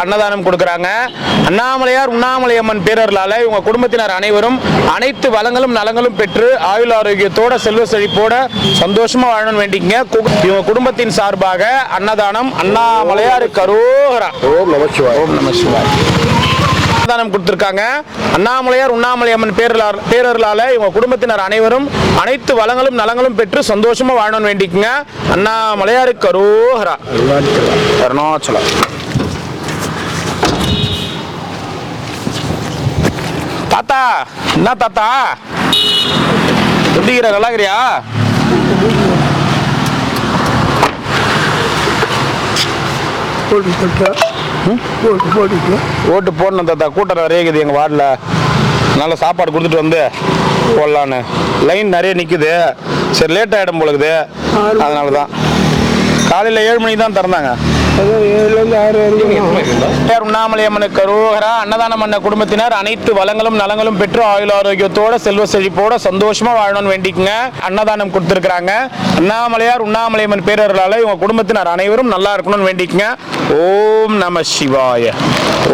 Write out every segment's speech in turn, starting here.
அன்னதானம் கொடுக்கறாங்க. அண்ணாமலையார் உண்ணாமலையம்மன் பேரர்களால இவங்க குடும்பத்தினர் அனைவரும் அனைத்து வளங்களும் நலங்களும் பெற்று ஆயுள் ஆரோக்கியத்தோட செல்வ செழிப்போட சந்தோஷமா வாழணும்னு வேண்டிக்கங்க. இவங்க குடும்பத்தின் சார்பாக அன்னதானம் அண்ணாமலையார் கரோகரா. ஓம் நம சிவாய. ஓம் நம சிவாய. அன்னதானம் கொடுத்திருக்காங்க. அண்ணாமலையார் உண்ணாமலையம்மன் பேரர்களால இவங்க குடும்பத்தினர் அனைவரும் அனைத்து வளங்களும் நலங்களும் பெற்று சந்தோஷமா வாழணும்னு வேண்டிக்கங்க. அண்ணாமலையார் கரோகரா. அருணாச்சலம். தாத்தா என்ன தாத்தா எப்படிங்கிற நல்லா இருக்கிறியா? ஓட்டு போடணும் தாத்தா. கூட்டம் நிறைய இருக்குது எங்கள் வார்டில். நல்ல சாப்பாடு கொடுத்துட்டு வந்து போடலான்னு. லைன் நிறைய நிற்குது. சரி லேட் ஆகிடும் போலக்குது. அதனால தான் காலையில் 7 மணிக்கு தான் திறந்தாங்க. உண்ணாமலையம்மனுக்கு கரோகரா. அன்னதானம் பண்ண குடும்பத்தினர் அனைத்து வளங்களும் நலங்களும் பெற்று ஆயுள் ஆரோக்கியத்தோட செல்வ செழிப்போட சந்தோஷமா வாழணும்னு வேண்டிக்குங்க. அன்னதானம் கொடுத்திருக்கிறாங்க. அண்ணாமலையார் உண்ணாமலையம்மன் பேரர்களால இவங்க குடும்பத்தினர் அனைவரும் நல்லா இருக்கணும்னு வேண்டிக்குங்க. ஓம் நம சிவாய.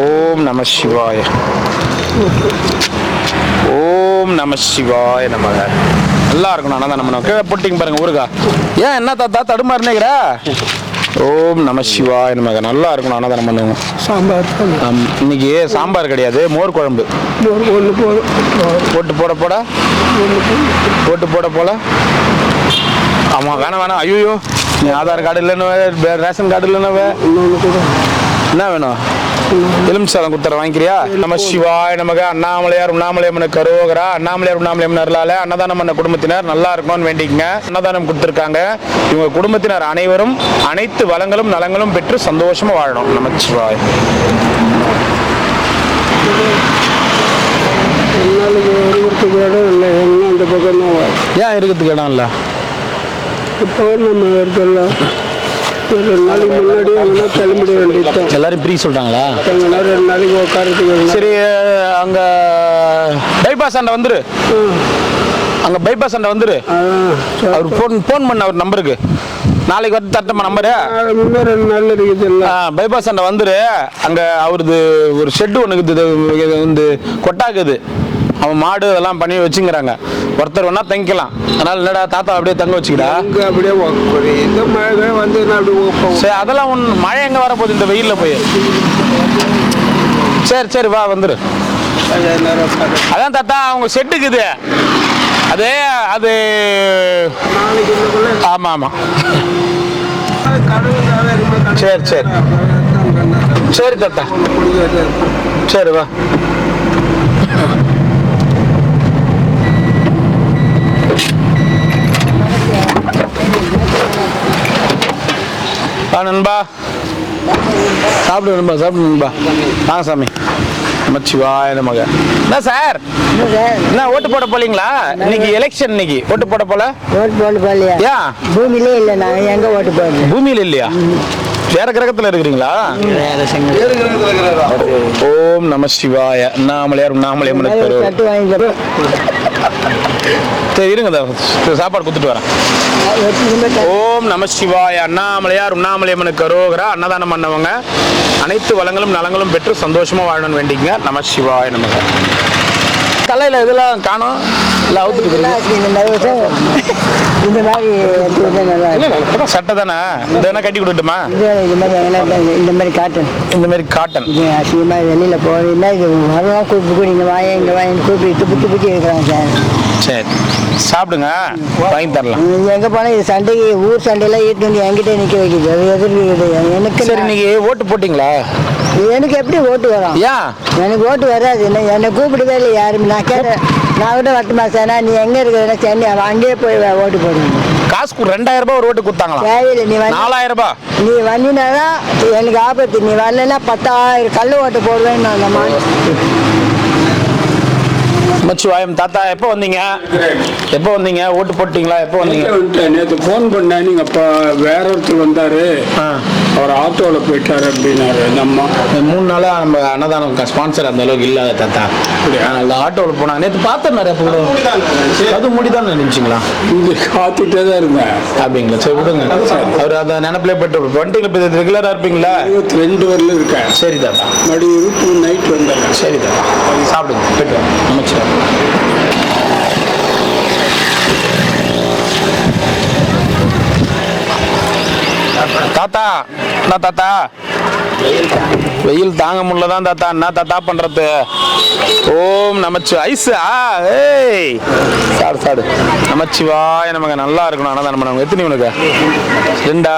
ஓம் நம சிவாய. ஓம் நம சிவாய. நமக. நல்லா இருக்கணும் அன்னதானம் பண்ண. கீழே போட்டிங்க பாருங்க ஊருக்கா. ஏன் என்ன தாத்தா தடுமாறுனேங்கிற? ஓம் நம சிவாய நமக. நல்லா இருக்கணும் அன்னதானம் பண்ணுவோம். சாம்பார் இன்னைக்கு சாம்பார் கிடையாது, மோர் குழம்பு. போட்டு போட போட போட்டு போட போல. ஆமாம் வேணாம் வேணாம். ஐயோ நீ ஆதார் கார்டு இல்லைன்னு ரேஷன் கார்டு இல்லைன்னு என்ன வேணும்? எலுமிச்சாதம் கொடுத்துற வாங்கிக்கிறியா? நம சிவாய நமக. அண்ணாமலையார் உண்ணாமலையம்மனுக்கு கரோகரா. அண்ணாமலையார் உண்ணாமலையம்மன் அருளால அன்னதானம் பண்ண குடும்பத்தினர் நல்லா இருக்கணும்னு வேண்டிக்கங்க. அன்னதானம் கொடுத்துருக்காங்க. இவங்க குடும்பத்தினர் அனைவரும் அனைத்து வளங்களும் நலங்களும் பெற்று சந்தோஷமா வாழணும். நம சிவாய. ஏன் இருக்கிறதுக்கு இடம் இல்லை? இப்போ நம்ம இருக்கல 2 நாளைக்கு முன்னாடி கிளம்பிட வேண்டியது. எல்லாரும் பிரி சொல்றாங்களா? 2 நாளைக்கு உட்காரத்துக்கு. சரி அங்க பைபாஸ் அண்ட வந்துரு. அங்க பைபாஸ் அண்ட வந்துரு. அவர் ஃபோன் பண்ண அவர் நம்பருக்கு. நாளைக்கு வந்து தட்டமா நம்பரு. 2 நாள் இருக்குது. பைபாஸ் அண்ட வந்துரு. அங்க அவருது ஒரு ஷெட்டு ஒன்று வந்து கொட்டாக்குது. அவன் மாடு அதெல்லாம் பண்ணி வச்சுங்கிறாங்க. ஒருத்தர் வேணா தங்கிக்கலாம். அதனால என்னடா தாத்தா அப்படியே தங்க வச்சுக்கிடா. அப்படியே இந்த மழை வந்து சரி அதெல்லாம் ஒன்று. மழை எங்கே வரப்போகுது இந்த வெயிலில் போய்? சரி சரி வா வந்துரு. அதான் தாத்தா அவங்க செட்டுக்குது அது அது. ஆமாம் ஆமாம். சரி சரி சரி தாத்தா. சரி வா. நண்பா சாப்பிடு நண்பா. சாப்பிடு நண்பா. வாங்க சாமி. நமச்சிவாய நமக. என்ன சார் என்ன ஓட்டு போட போலீங்களா? இன்னைக்கு எலெக்ஷன். இன்னைக்கு ஓட்டு போட போல? ஓட்டு போட போலையா? ஏன் பூமியிலே இல்லை. நான் எங்க ஓட்டு போடுறேன்? பூமியில இல்லையா? வேற கிரகத்துல இருக்கிறீங்களா? ஓம் நம சிவாய. அண்ணாமலையார் உண்ணாமலையம்மனுக்கு சட்டு வாங்கி சரி இருங்க சாப்பாடு கொடுத்துட்டு வரேன். ஓம் நம சிவாய. அண்ணாமலையார் உண்ணாமலையம்மனுக்கு கரோகரா. அன்னதானம் பண்ணவங்க அனைத்து வளங்களும் நலங்களும் பெற்று சந்தோஷமா வாழணும்னு வேண்டிங்க. நம சிவாய நமக. தலையில இதெல்லாம் காணும். இல்லை அவுத்துட்டு இந்த மாதிரி சட்டை தானே? இந்த என்ன கட்டி கொடுத்துட்டுமா? இந்த மாதிரி காட்டன். இந்த மாதிரி காட்டன் அசிங்கமா வெளியில போறீங்கன்னா இது வரலாம். கூப்பிட்டு இங்க வாங்க இங்க வாங்க கூப்பிட்டு புத்தி புத்தி இருக்கிறாங்க சார். சரி சாப்பிடுங்க வாங்கி தரலாம். எங்க போனா இது சண்டைக்கு ஊர் சண்டையெல்லாம் ஈட்டு வந்து என்கிட்ட நிக்க வைக்குது. அது எதிர்க்குது எனக்கு. சரி நீங்க ஓட்டு போட்டீங்களா? எனக்கு எப்படி ஓட்டு வரும்? ஏன் எனக்கு ஓட்டு வராது. என்னை கூப்பிடவே இல்லை யாருமே. நான் கேட்டேன். நான் கூட வரட்டுமா சார்? நீ எங்க இருக்கிற சென்னை அங்கேயே போய் ஓட்டு போடுவேன். காசு 2000 ரூபாய் ஒரு ஓட்டு கொடுத்தாங்களா? தேவையில்லை. நீ 4000 ரூபாய். நீ வந்தினாதான் எனக்கு ஆபத்து. நீ வரலன்னா 10,000 கல் ஓட்டு போடுவேன்னு நான் மச்சிவாயம். தாத்தா எப்போ வந்தீங்க? எப்போ வந்தீங்க? ஓட்டு போட்டீங்களா? எப்போ வந்தீங்க? நேற்று ஃபோன் பண்ணேன். நீங்கள் அப்போ வேற ஒருத்தர் வந்தார். அவர் ஆட்டோவில் போயிட்டார் அப்படின்னாரு அந்த அம்மா. 3 நாளாக நம்ம அன்னதானம் ஸ்பான்சர் அந்த அளவுக்கு இல்லாத தாத்தா. அதனால ஆட்டோவில் போனாங்க. நேற்று பார்த்தேன் நிறைய கூட. அது முடிதான் நினைச்சிங்களா? இங்கே காத்துட்டே தான் இருந்தேன். அப்படிங்களா? சரி விடுங்க. அவர் அதை நினைப்பிலே போய்ட்டு வண்டியில் இப்போ ரெகுலராக இருப்பீங்களா? 22 வரல இருக்கேன். சரி தாத்தா. மறுபடியும் நைட் வந்தேன். சரி தாத்தா, சாப்பிடுங்க, போய்ட்டு வாங்க. அமைச்சர் தாத்தா, என்ன தாத்தா வெயில் தாங்க முடியலதான் தாத்தா. என்ன தாத்தா பண்றது? ஓம் நமச்சு ஐஸா. ஏய் சாடு சாடு. நமச்சிவாய நமக்கு நல்லா இருக்கணும். அன்னதானம் பண்ணவங்க எத்தனை உனக்கு? 2.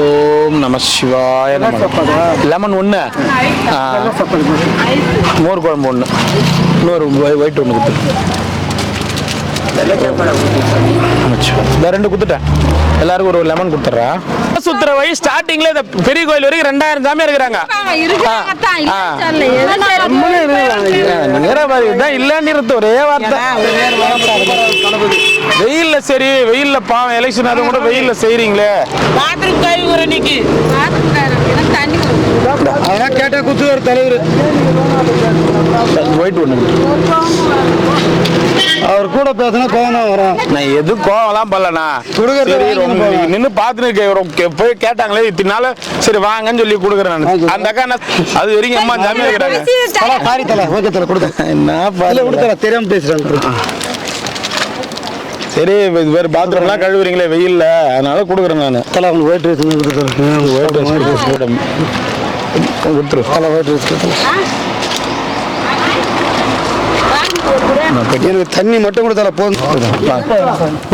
ஓம் நம சிவாய நம. லெமன் 1, மோர் குழம்பு 1, இன்னொரு ஒயிட் 1 கொடுத்து. 2 கொடுத்துட்டேன். எல்லாருக்கும் ஒரு லெமன் கொடுத்துட்றா. சுத்துற வழி ஸ்டார்டிங்ல இந்த பெரிய கோயில் வரைக்கும் 2000 சாமி இருக்கிறாங்க. இல்லன்னு ஒரே வார்த்தை. வெயில்ல சரி, வெயில்ல பாவம் எலெக்ஷன் அது கூட வெயில்ல செய்றீங்களே. அதெல்லாம் கேட்டால் குத்துவார் தலைவர். ஒயிட் 1 அவர் கூட பேசினா கோவம் தான் வரும். நான் எதுவும் கோவம்லாம் பண்ணலண்ணா. நின்று பார்த்துன்னு போய் கேட்டாங்களே இத்தனால, சரி வாங்கன்னு சொல்லி கொடுக்குறேன் நான். அந்த அக்கா அது வரைக்கும் அம்மா ஜாமியா இருக்கிறாங்க. சாரி தலை, ஓகே தலை கொடுத்தேன். என்ன கொடுத்தல தெரியாம பேசுறாங்க. சரி, இது வேறு பாத்ரூம்லாம் கழுவுறீங்களே வெயில்ல, அதனால கொடுக்குறேன் நான். தலை அவங்க ஒயிட் ரைஸ் கொடுத்துரு. தலை ஒயிட் ரைஸ் எனக்கு தண்ணி மட்டும் கொடுத்தால போதும்.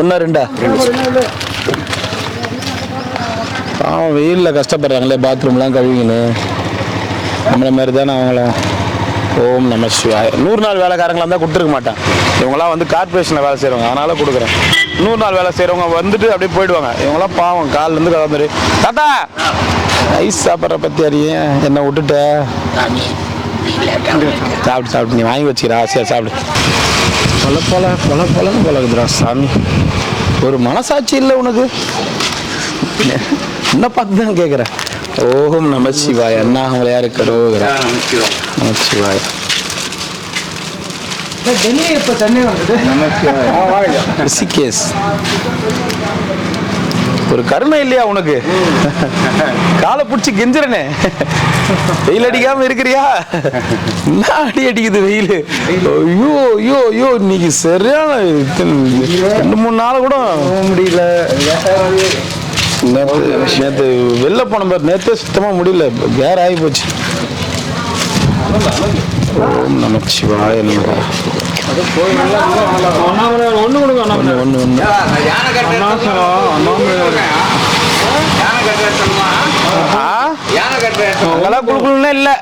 1 2 பாவம் வெயிலில் கஷ்டப்படுறாங்களே பாத்ரூம்லாம் கழுவிங்கன்னு. நம்மள மாதிரி தானே அவங்களும். ஓம் நம சிவாய. 100 நாள் வேலைக்காரங்களாக இருந்தால் கொடுத்துருக்க மாட்டேன். இவங்களாம் வந்து கார்பரேஷனில் வேலை செய்கிறவங்க, அதனால கொடுக்குறேன். 100 நாள் வேலை செய்கிறவங்க வந்துட்டு அப்படியே போயிடுவாங்க. இவங்களாம் பாவம் காலிலேருந்து கலந்துரு. தாத்தா ஐஸ் சாப்பிட்ற பற்றி அறிய என்னை விட்டுட்ட. சாப்பிட்டு சாப்பிட்டு நீ வாங்கி வச்சுக்கிறா, ஆசையாக சாப்பிடு. பொலன்னு பழகுதுரா சாமி. ஒரு மனசாட்சி இல்லை உனக்கு? என்ன பார்த்து தான் கேட்குறேன். ஓம் நம சிவாய. அண்ணா அவங்கள யாரு கருவுகிறா? நம சிவாய. ரிஷிகேஷ். ஒரு கருணை இல்லையா உனக்கு? காலை பிடிச்சி கெஞ்சுறனே, வெயில் அடிக்காம இருக்கிறியா? என்ன அடி அடிக்குது வெயில். ஐயோ ஐயோ ஐயோ, இன்னைக்கு சரியான 2-3 நாள் கூட முடியல. நேற்று வெளில போன பாரு, நேற்று சுத்தமா முடியல, வேற ஆகி போச்சு. ஓம் நம சிவாய. அங்கெல்லாம் குழுக்குள்னே இல்லை.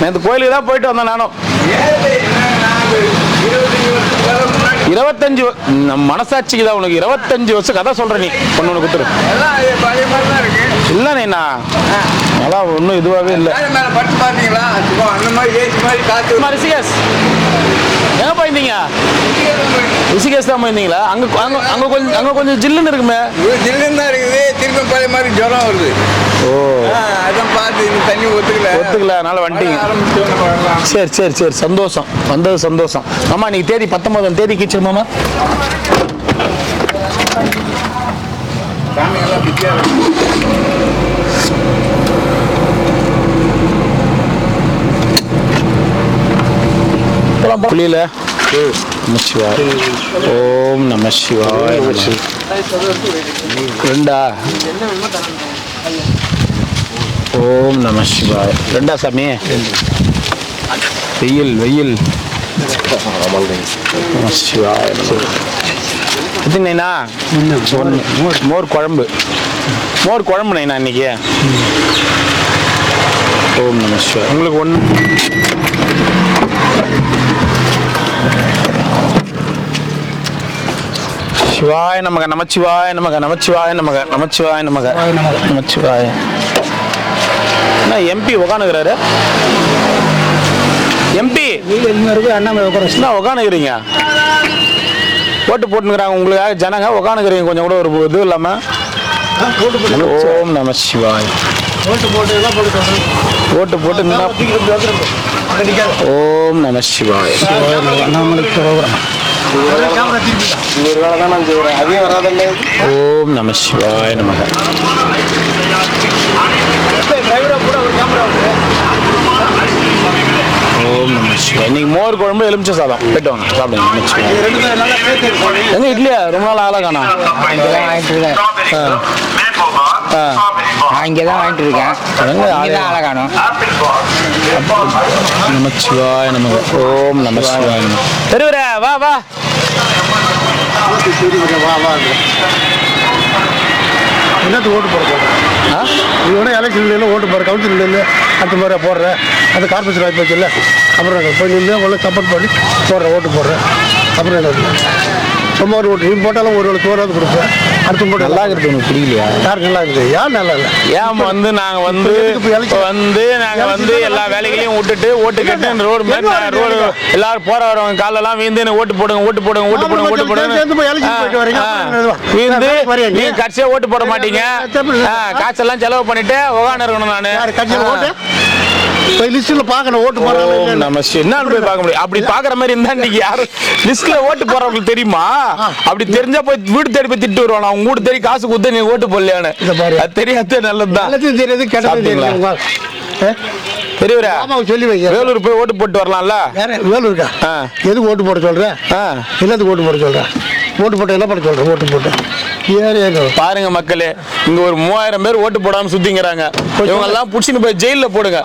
நேற்று கோயிலுக்கு தான் போயிட்டு வந்தேன் நானும். 25 நம்ம மனசாட்சிக்கு தான் உனக்கு 25 வருஷம் கதை சொல்கிறேன். நீ ஒன்று கொடுத்துரு. இல்லை நீண்ணா அதெல்லாம் ஒன்றும் இதுவாகவே இல்லை. ரிஷிகேஷ் எங்கே போயிருந்தீங்க? ரிஷிகேஷ் தான் போயிருந்தீங்களா? அங்கே கொஞ்சம் ஜில்லுன்னு இருக்குமே. ஜில்லுன்னு தான் இருக்குது. திரும்ப பழைய மாதிரி ஜுரம் வருது. ஓ, அதான் பார்த்து தண்ணி ஒத்துக்கல, அதனால வந்துட்டீங்க. சரி சரி சரி, சந்தோஷம், வந்தது சந்தோஷம். மாமா இன்னைக்கு தேதி 19ஆம் தேதி கிச்சிரு மாமா. புரியல. நமசிவாய். ஓம் நம சிவாய. 2 ஓம் நம சிவாய. 2 சாமி. வெயில் வெயில். நம சிவாய. எத்தனைண்ணா? மோர் குழம்பு. மோர் குழம்பு நைண்ணா இன்னைக்கு. ஓம் நம சிவாய. உங்களுக்கு 1 சிவாய நமக. நமச்சிவாய நமக. நமச்சிவாய நமக. நமச்சிவாய நமக. நமச்சிவாய. என்ன எம்பி உட்காந்துக்கிறாரு? எம்பி என்ன உட்காந்துக்கிறீங்க? ஓட்டு போட்டுக்கிறாங்க உங்களுக்காக ஜனங்க, உட்காந்துக்கிறீங்க கொஞ்சம் கூட ஒரு இது இல்லாமல். ஓம் நம சிவாய். ஓட்டு போட்டு ஓம் நம சிவாய். ஓம் நம சிவாய் நமக. ஓம் நம சிவாய். இன்னைக்கு மோர் குழம்பு எலுமிச்சை சாதம் போயிட்டு வாங்க சாப்பிடுங்க. எங்க இட்லியா ரொம்ப நாள் ஆளா காணா? இங்கதான் வாங்கிட்டு இருக்கேன். நான் இங்கதான் வாங்கிட்டு இருக்கேன். ஆளை காணும். நமச்சிவாய நமக. ஓம் நம சிவாய நமக. தெருவரே வா வா. என்னது ஓட்டு போட இவனே எலெக்ஷன்ல ஓட்டு போடுற கவுன்சில் அடுத்த முறை போடுறேன். அது கார்பரேஷன் வாய்ப்பு வச்சு இல்லை. அப்புறம் போய் நின்று உள்ள சப்போர்ட் பண்ணி போடுறேன், ஓட்டு போடுறேன். அப்புறம் என்ன சும்மா ஒரு ஓட்டு இவன் போட்டாலும் ஒரு சோறாவது கொடுப்பேன். அடுத்த போட்டு நல்லா இருக்குது. உனக்கு புரியலையா? யாருக்கு நல்லா இருக்குது? யார் நல்லா இல்லை? ஏன் வந்து நாங்கள் வந்து எல்லா வேலைகளையும் விட்டுட்டு ஓட்டு கேட்டு ரோடு ரோடு எல்லாரும் போற வரவங்க காலெல்லாம் வீந்து ஓட்டு போடுங்க ஓட்டு போடுங்க ஓட்டு போடுங்க ஓட்டு போடுங்க வீந்து நீங்க கட்சியா ஓட்டு போட மாட்டீங்க. காசெல்லாம் செலவு பண்ணிட்டு உகான இருக்கணும். நானு லிஸ்ட்ல பார்க்கணும் ஓட்டு போடுறாங்க நம்ம என்னன்னு போய் பார்க்க முடியும். அப்படி பாக்குற மாதிரி இருந்தா இன்னைக்கு யாரும் லிஸ்ட்ல ஓட்டு போடுறவங்களுக்கு தெரியுமா? அப்படி தெரிஞ்சா போய் வீடு தேடி போய் திட்டு வருவான். அவங்க வீடு தேடி காசு கொடுத்து நீ ஓட்டு போடலையான்னு. அது தெரியாது. நல்லதுதான் தெரியாது. கேட்டா பெரியவரா சொல்லி வை. வேலூர் போய் ஓட்டு போட்டு வரலாம்ல. வேலூருக்கா? எதுக்கு ஓட்டு போட சொல்றேன்? என்னதுக்கு ஓட்டு போட சொல்றேன்? ஓட்டு போட்டு என்ன பண்ண சொல்றேன்? ஓட்டு போட்டு பாருங்க மக்களே, இங்க ஒரு 3000 பேர் ஓட்டு போடாம சுத்திங்கிறாங்க. இவங்க எல்லாம் புடிச்சுன்னு போய் ஜெயில போடுங்க.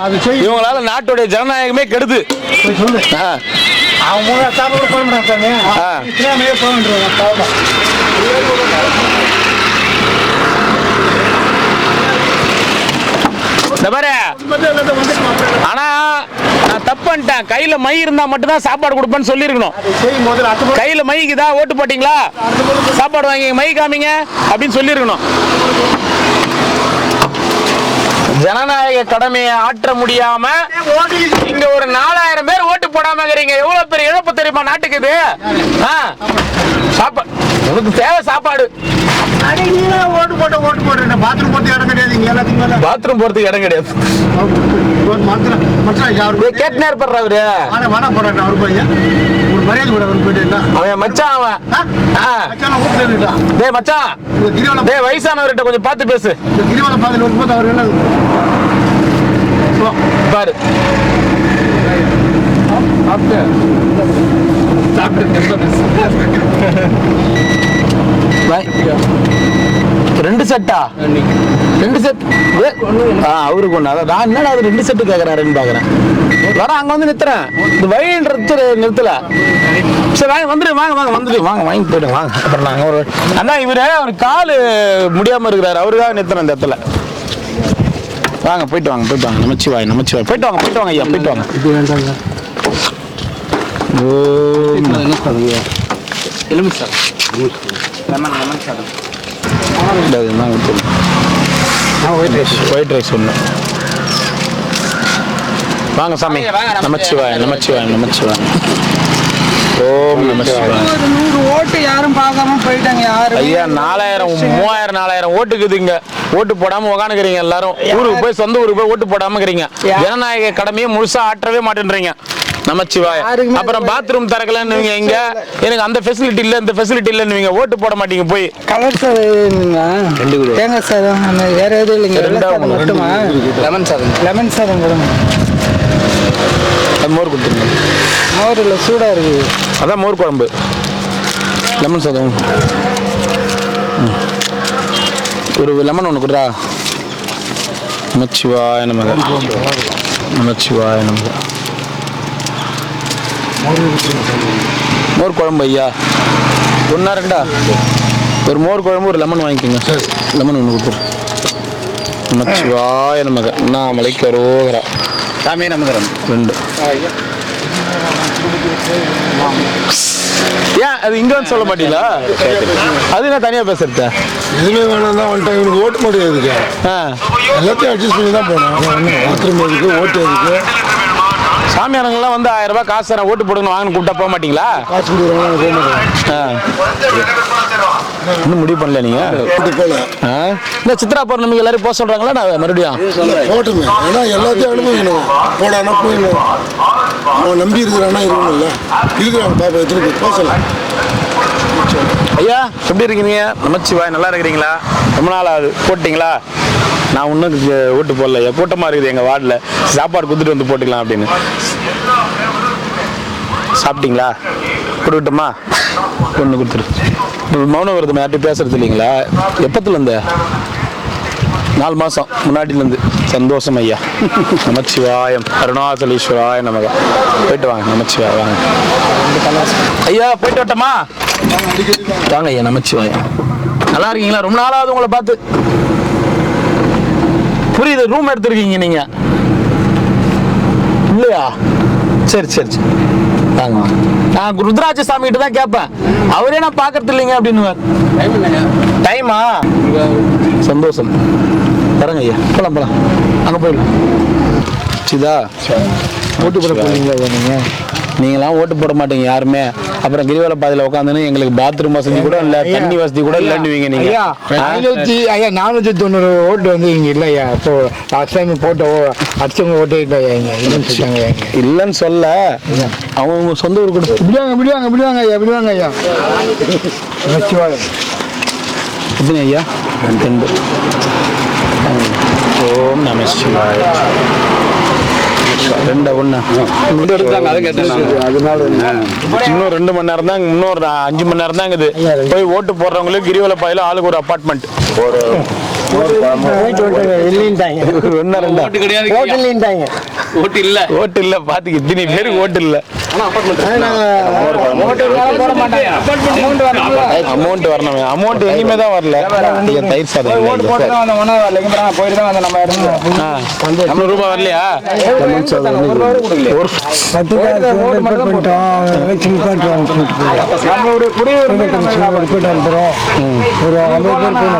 இவங்களால நாட்டுடைய ஜனநாயகமே கெடுது. அவங்க சாப்பிட போக ஆனா நான் தப்பு பண்ணிட்டேன். கையில மை இருந்தா மட்டும்தான் சாப்பாடு கொடுப்பேன்னு சொல்லிருக்கணும். கையில மைக்குதா ஓட்டு போட்டீங்களா சாப்பாடு வாங்கி மை காமிங்க அப்படின்னு சொல்லிருக்கணும். ஜனநாயக கடமையை ஆற்ற முடியாம இங்க ஒரு 4000 பேர் ஓட்டு போடாம இருக்கிறீங்க. எவ்வளவு பெரிய இழப்பு தெரியுமா நாட்டுக்கு இது? சாப்பாடு உனக்கு தேவை சாப்பாடு. ஓட்டு போட்டு பாத்ரூம் போட்டு இடம் கிடையாது. பாத்ரூம் போறதுக்கு இடம் கிடையாது. கேட்டுனே இருப்பாரு அவரு. அவன் மச்சான் வயசானவர்கிட்ட கொஞ்சம் பார்த்து பேசு பாரு. ரெண்டு செட்டா? ரெண்டு செட் அவருக்கு ஒண்ணு. அதான் என்னடா அது 2 செட்டு கேக்குறாருன்னு பாக்குறேன். வர அங்க வந்து நிறுத்துறேன். இந்த வழின்றது நிறுத்தல. சரி வாங்க வந்துடு. வாங்க வாங்க வந்துடு. வாங்க வாங்கி போயிடுங்க. வாங்க. அப்புறம் நாங்க ஒரு அண்ணா இவரு ஒரு காலு முடியாம இருக்கிறாரு. அவருக்காக நிறுத்துறேன் இந்த இடத்துல. வாங்க போயிட்டு வாங்க போயிட்டு வாங்க. நமச்சிவாய் நமச்சிவாய். போயிட்டு வாங்க போயிட்டு வாங்க ஐயா போயிட்டு வாங்க. ஒயிட் ரைஸ் ஒன்று வாங்க சாமி. நமச்சிவாய் நமச்சிவாய் நமச்சிவாய். ஓம் நமச்சிவாய். 100 ஓட்டு யாரும் பார்க்காம போயிட்டாங்க. யாரும் ஐயா 4000 3000 4000 ஓட்டுக்குது. இங்க ஓட்டு போடாம உட்காந்துக்கிறீங்க. எல்லாரும் ஊருக்கு போய் சொந்த ஊருக்கு போய் ஓட்டு போடாம இருக்கிறீங்க. ஜனநாயக கடமையை முழுசா ஆற்றவே மாட்டேன்றீங்க. நமச்சிவாய். அப்புறம் பாத்ரூம் திறக்கலன்னு இங்க எனக்கு அந்த ஃபெசிலிட்டி இல்ல இந்த ஃபெசிலிட்டி இல்லன்னு ஓட்டு போட மாட்டீங்க. போய் கலர் சாதம் தேங்காய் சாதம் வேற எதுவும் இல்லைங்க. மட்டுமா லெமன் சாதம்? லெமன் சாதம் கொடுங்க. மோர் கொடுத்துருங்க. மோர் இல்லை சூடா இருக்கு. அதான் மோர் குழம்பு லெமன் சாதம். ஒரு லெமன் ஒன்று கொடுறா. நமச்சிவாய நமக. நமச்சிவாய நமக. மோர் குழம்பு ஐயா. 1 2 ஒரு மோர் குழம்பு ஒரு லெமன் வாங்கிக்கோங்க. லெமன் ஒன்று கொடுத்துரு. நமச்சிவாய நமக. அண்ணாமலைக்கு அரோகரா. சாமி நமகரம் 2. ஏன் அது இங்க வந்து சொல்ல மாட்டீங்களா? அது என்ன தனியா பேசுறது? எதுவுமே வேணாம் தான் வந்துட்டேன். இவனுக்கு ஓட்டு போட்டு எதுக்கு? எல்லாத்தையும் அட்ஜஸ்ட் பண்ணி தான் போனோம். பாத்ரூம் எதுக்கு? ஓட்டு எதுக்கு? சாமியாரங்கெல்லாம் வந்து 1000 ரூபாய் காசு தரேன் ஓட்டு போடுங்க வாங்கன்னு கூப்பிட்டா போக மாட்டீங்களா? காசு கொடுக்குறாங்க. இன்னும் முடிவு பண்ணல நீங்க? இந்த சித்ரா பௌர்ணமிக்கு எல்லாரும் போக சொல்றாங்களா? நான் மறுபடியும் போட்டுமே, ஏன்னா எல்லாத்தையும் அனுபவிக்கணும். போடானா போயிடணும். அவன் நம்பி இருக்கிறானா இருக்கணும்ல. இருக்கிறாங்க பாப்பா எத்தனை பேர் போசலாம். ஐயா எப்படி இருக்கீங்க? நமச்சிவாய், நல்லா இருக்கிறீங்களா? ரொம்ப நாள் ஆகுது. போட்டிங்களா? நான் இன்னும் ஓட்டு போடல. கூட்டமாக இருக்குது எங்கள் வார்டில். சாப்பாடு கொடுத்துட்டு வந்து போட்டுக்கலாம் அப்படின்னு. சாப்பிட்டீங்களா? கொடுக்கட்டுமா? ஒன்று கொடுத்துரு. மௌனம் வருது, யார்ட்டும் பேசுறது இல்லைங்களா? எப்பத்துலேருந்து? 4 மாதம் முன்னாடிலேருந்து. சந்தோஷம் ஐயா. நமச்சிவாயம், அருணாச்சலேஸ்வராய நமக. போயிட்டு வாங்க. நமச்சிவாய் வாங்க ஐயா. போயிட்டு வரட்டமா? வாங்க ஐயா. நமச்சிவாயம். நல்லா இருக்கீங்களா? ரொம்ப நாளாவது உங்களை பார்த்து. புரியுது. ரூம் எடுத்துருக்கீங்க நீங்க இல்லையா? சரி சரி சரி வாங்க வாங்க. நான் ருத்ராட்ச சாமி கிட்ட தான் கேட்பேன். அவரே நான் பார்க்கறது இல்லைங்க அப்படின்னு. டைமா? சந்தோஷம். தரங்க ஐயா. போலாம் போலாம். அங்கே போயிடலாம். சிதா ஓட்டு போட போறீங்களா நீங்க? நீங்களாம் ஓட்டு போட மாட்டீங்க யாருமே. அப்புறம் கிரிவல பாதையில் உட்காந்துன்னு எங்களுக்கு பாத்ரூம் வசதி கூட இல்லை, தண்ணி வசதி கூட இல்லைன்னுவீங்க நீங்க. 490 ஓட்டு வந்து இங்க இல்லையா? இப்போ லாஸ்ட் டைம் போட்ட அடிச்சவங்க ஓட்டே இல்லையா? இங்க இல்லைன்னு சொல்லிட்டாங்க. இல்லைன்னு சொல்ல அவங்க சொந்த ஊர் கூட விடுவாங்க ஐயா. எத்தனை ஐயா? 2. ஓம் நம சிவாய. 2 1 இன்னும் 2 மணி நேரம் தான். இன்னொரு 5 மணி நேரம் தான் இருக்குது. போய் ஓட்டு போடுறவங்களுக்கு கிரிவல பாதையில ஆளுக்கு ஒரு அபார்ட்மெண்ட். ஓட்டு இல்ல பாத்துக்கு இத்தனை பேருக்கு ஓட்டு இல்ல. அமௌண்ட் வரணும். அமௌண்ட் எங்கேயுமே தான் வரல. தயிர் சாதம் ரூபாய் வரலையா?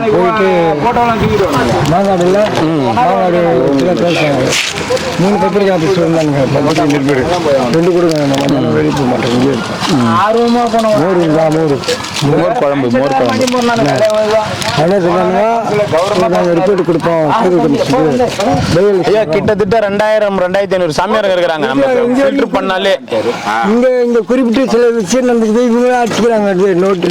போயிட்டு மாங்காடுல மாங்காடு 3 பத்திரிக்கை ஆஃபீஸ் வந்தாங்க. 2 கொடுங்க. மோர் குழம்பு என்ன சொன்னாங்க? ரிப்போர்ட் கொடுப்போம். கிட்டத்தட்ட 2000-2500 சாமியார் இருக்கிறாங்க. நம்ம ஃபில்டர் பண்ணாலே இங்க குறிப்பிட்ட சில விஷயம் நடந்துக்குது. இவங்களே அடிச்சுக்கிறாங்க. நோட்டு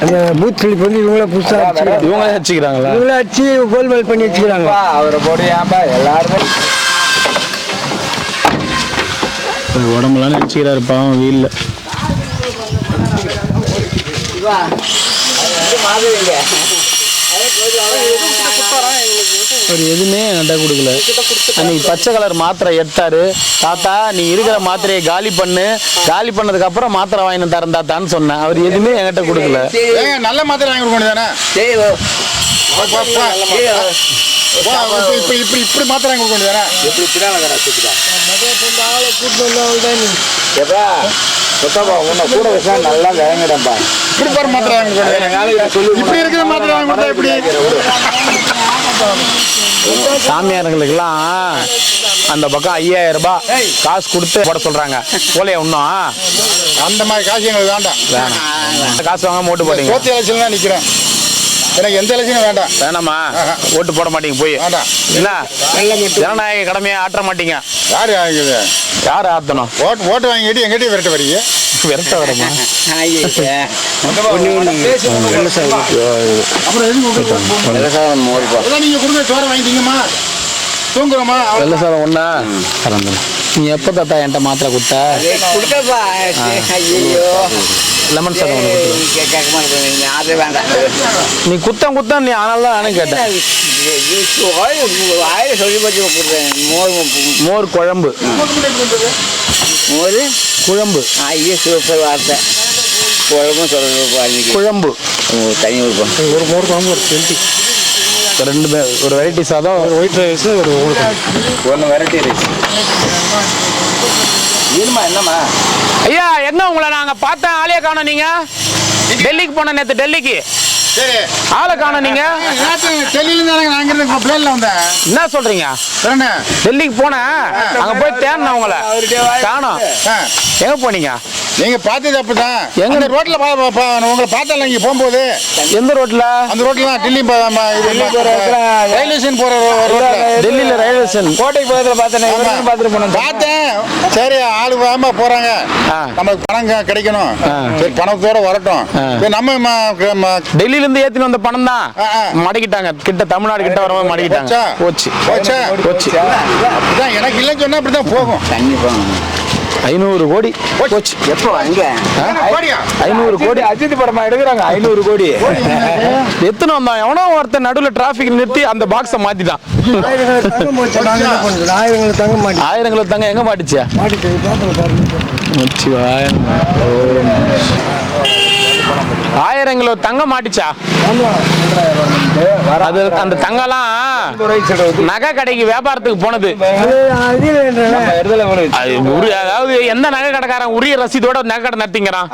அந்த பூத் ஸ்லிப் வந்து இவங்களே புதுசாக இவங்களே வச்சுக்கிறாங்களா? இவங்களே அடிச்சு கோல்மால் பண்ணி வச்சுக்கிறாங்க. அவரை போடியாப்பா எல்லாருமே உடம்புலாம் நினைச்சுக்கிறாரு பாவம் வீல்ல. ஒரு எதுவுமே என்கிட்ட கொடுக்கல. அன்னைக்கு பச்சை கலர் மாத்திரை எடுத்தாரு. தாத்தா நீ இருக்கிற மாத்திரையை காலி பண்ணு, காலி பண்ணதுக்கு அப்புறம் மாத்திரை வாங்கி தரேன் தாத்தான்னு சொன்னேன். அவர் எதுவுமே என்கிட்ட கொடுக்கல. நல்ல மாத்திரை வாங்கி கொடுக்க வேண்டியதானே? இப்படி மாத்திரை வாங்கி கொடுக்க வேண்டியதானே? கூட வச்சா நல்லா கிளம்பிடப்பா. இப்படி போற மாத்திரை வாங்கி இப்படி இருக்கிற மாத்திரை வாங்கி கொடுத்தா எப்படி? சாமியார்களுக்கெல்லாம் அந்த பக்கம் 5000 ரூபாய் காசு கொடுத்து போட சொல்றாங்க. போலையா இன்னும்? அந்த மாதிரி காசு எங்களுக்கு வேண்டாம். காசு வாங்க ஓட்டு போட்டீங்க. சோத்து எலெக்ஷன் தான் நிக்கிறேன். எனக்கு எந்த எலெக்ஷனும் வேண்டாம். வேணாமா? ஓட்டு போட மாட்டீங்க போய்? வேண்டாம். இல்ல ஜனநாயக கடமையை ஆற்ற மாட்டீங்க. யாரு வாங்குது? யாரு ஆத்தணும்? ஓட்டு வாங்கிட்டு எங்கிட்ட விரட்ட வரீங்க? விரட்ட வரமா? நீங்க கொடுங்க சோற வாங்கிட்டீங்கம்மா, தூங்குறோமா? வெள்ள சாதம் ஒண்ணா பறந்து. நீ எப்ப தாத்தா என்கிட்ட மாத்திரை கொடுத்த? லெமன் சாதம் ஒன்று. நீ குத்தம் நீ அதனால தான் நானும் கேட்டேன். மோர் குழம்பு. குழம்பு சூப்பர் வார்த்தை. குழம்பு தனி ஒரு மோர் குழம்பு ஒரு 20. 2 பேர் ஒரு வெரைட்டி சாதம், ஒரு ஒயிட் ரைஸ், ஒரு 1 வெரைட்டி ரைஸ். என்னம்மா ஐயா என்ன உங்களை நாங்க பார்த்தேன் ஆளே காணோம். நீங்க டெல்லிக்கு போன நேற்று டெல்லிக்கு சரி ஆளை காணோம் நீங்க. டெல்லியில இருந்து நான் இங்க பிளேன்ல வந்தேன். என்ன சொல்றீங்க? என்ன டெல்லிக்கு போனேன், அங்க போய் தேடினேன் உங்களை காணோம். எங்க போனீங்க? நீங்க பார்த்தது அப்படிதான். எங்க? எங்க ரோட்ல உங்களை பார்த்தல நீங்க போகும்போது. எந்த ரோட்ல? அந்த ரோட்ல தான் டெல்லி ரயில்வே ஸ்டேஷன் போற ரோட்ல. டெல்லியில ரயில்வே ஸ்டேஷன் கோட்டை பக்கத்துல பார்த்தேன். பார்த்துட்டு போனேன். பார்த்தேன். சரி ஆளு வாமா போறாங்க, நமக்கு பணம் கிடைக்கணும், சரி பணத்தோட வரட்டும். சரி, நம்ம டெல்லியில இருந்து ஏத்தின வந்த பணம் தான் மடக்கிட்டாங்க. கிட்ட தமிழ்நாடு கிட்ட வரும்போது மடக்கிட்டாங்க. போச்சு போச்சு. அப்படிதான் எனக்கு இல்லைன்னு சொன்னா அப்படிதான் போகும். 500 கோடி போச்சு. எப்போ அங்க 500 கோடி அஜித் படமா எடுக்கிறாங்க. 500 கோடி எத்தனை வந்தான்? எவனோ ஒருத்தன் நடுவில் டிராபிக் நிறுத்தி அந்த பாக்ஸை மாத்திட்டான். ஆயிரங்களை தங்க எங்க மாட்டிச்சு? ஆயிரங்களோ தங்க மாட்டிச்சா? அது அந்த தங்கெல்லாம் நகை கடைக்கு வியாபாரத்துக்கு போனது. அதாவது எந்த நகை கடைக்காரன் உரிய ரசீதோட நகை கடை நடத்திங்கிறான்?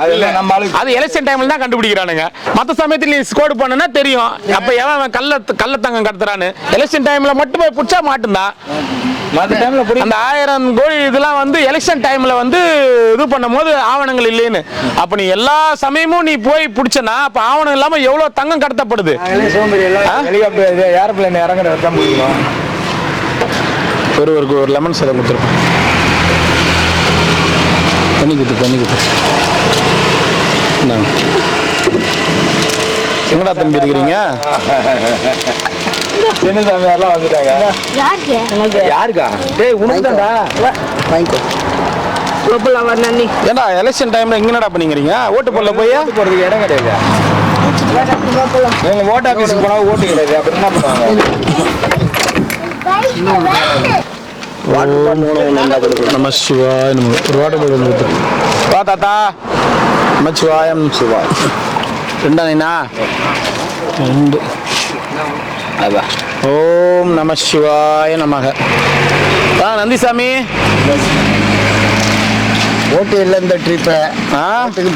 அது எலெக்ஷன் டைம்ல தான் கண்டுபிடிக்கிறானுங்க. மற்ற சமயத்தில் நீ ஸ்கோடு பண்ணுனா தெரியும். அப்ப எவன் கள்ள தங்கம் கடத்துறான்னு எலெக்ஷன் டைம்ல மட்டும் போய் புடிச்சா மாட்டுந்தான். அந்த 1000 கோடி இதெல்லாம் வந்து எலெக்ஷன் டைம்ல வந்து இது பண்ணும் போது ஆவணங்கள் இல்லைன்னு. அப்ப நீ எல்லா சமயமும் நீ போய் பிடிச்சனா அப்ப ஆவணம் இல்லாம எவ்வளவு தங்கம் கடத்தப்படுது? ஏரோப்ளேன் இறங்குற ஒருவருக்கு ஒரு லெமன் சாதம் கொடுத்துருப்போம். தண்ணி குத்து எங்கடா தம்பி இருக்கிறீங்க? சின்னசாமியாரெல்லாம் வந்துட்டாங்க. யாருக்கா? டேய் உனக்கு தான்டா. வாங்கிக்கோ. ஏண்டா எலெக்ஷன் டைம்ல இங்க என்னடா பண்ணீங்க? ஓட்டு போடல போய் போறதுக்கு இடம் கிடையாது. எங்க ஓட்டு ஆபீஸ்க்கு போனா ஓட்டு கிடையாது. அப்புறம் என்ன பண்ணுவாங்க? நம சிவாய வா தாத்தா. நம சிவாயம் சிவாய். ரெண்டா நீனா? ரெண்டு. அதான். ஓம் நம சிவாய நமக. வா நந்திசாமி. ஓட்டு இல்லை இந்த ட்ரிப்பை.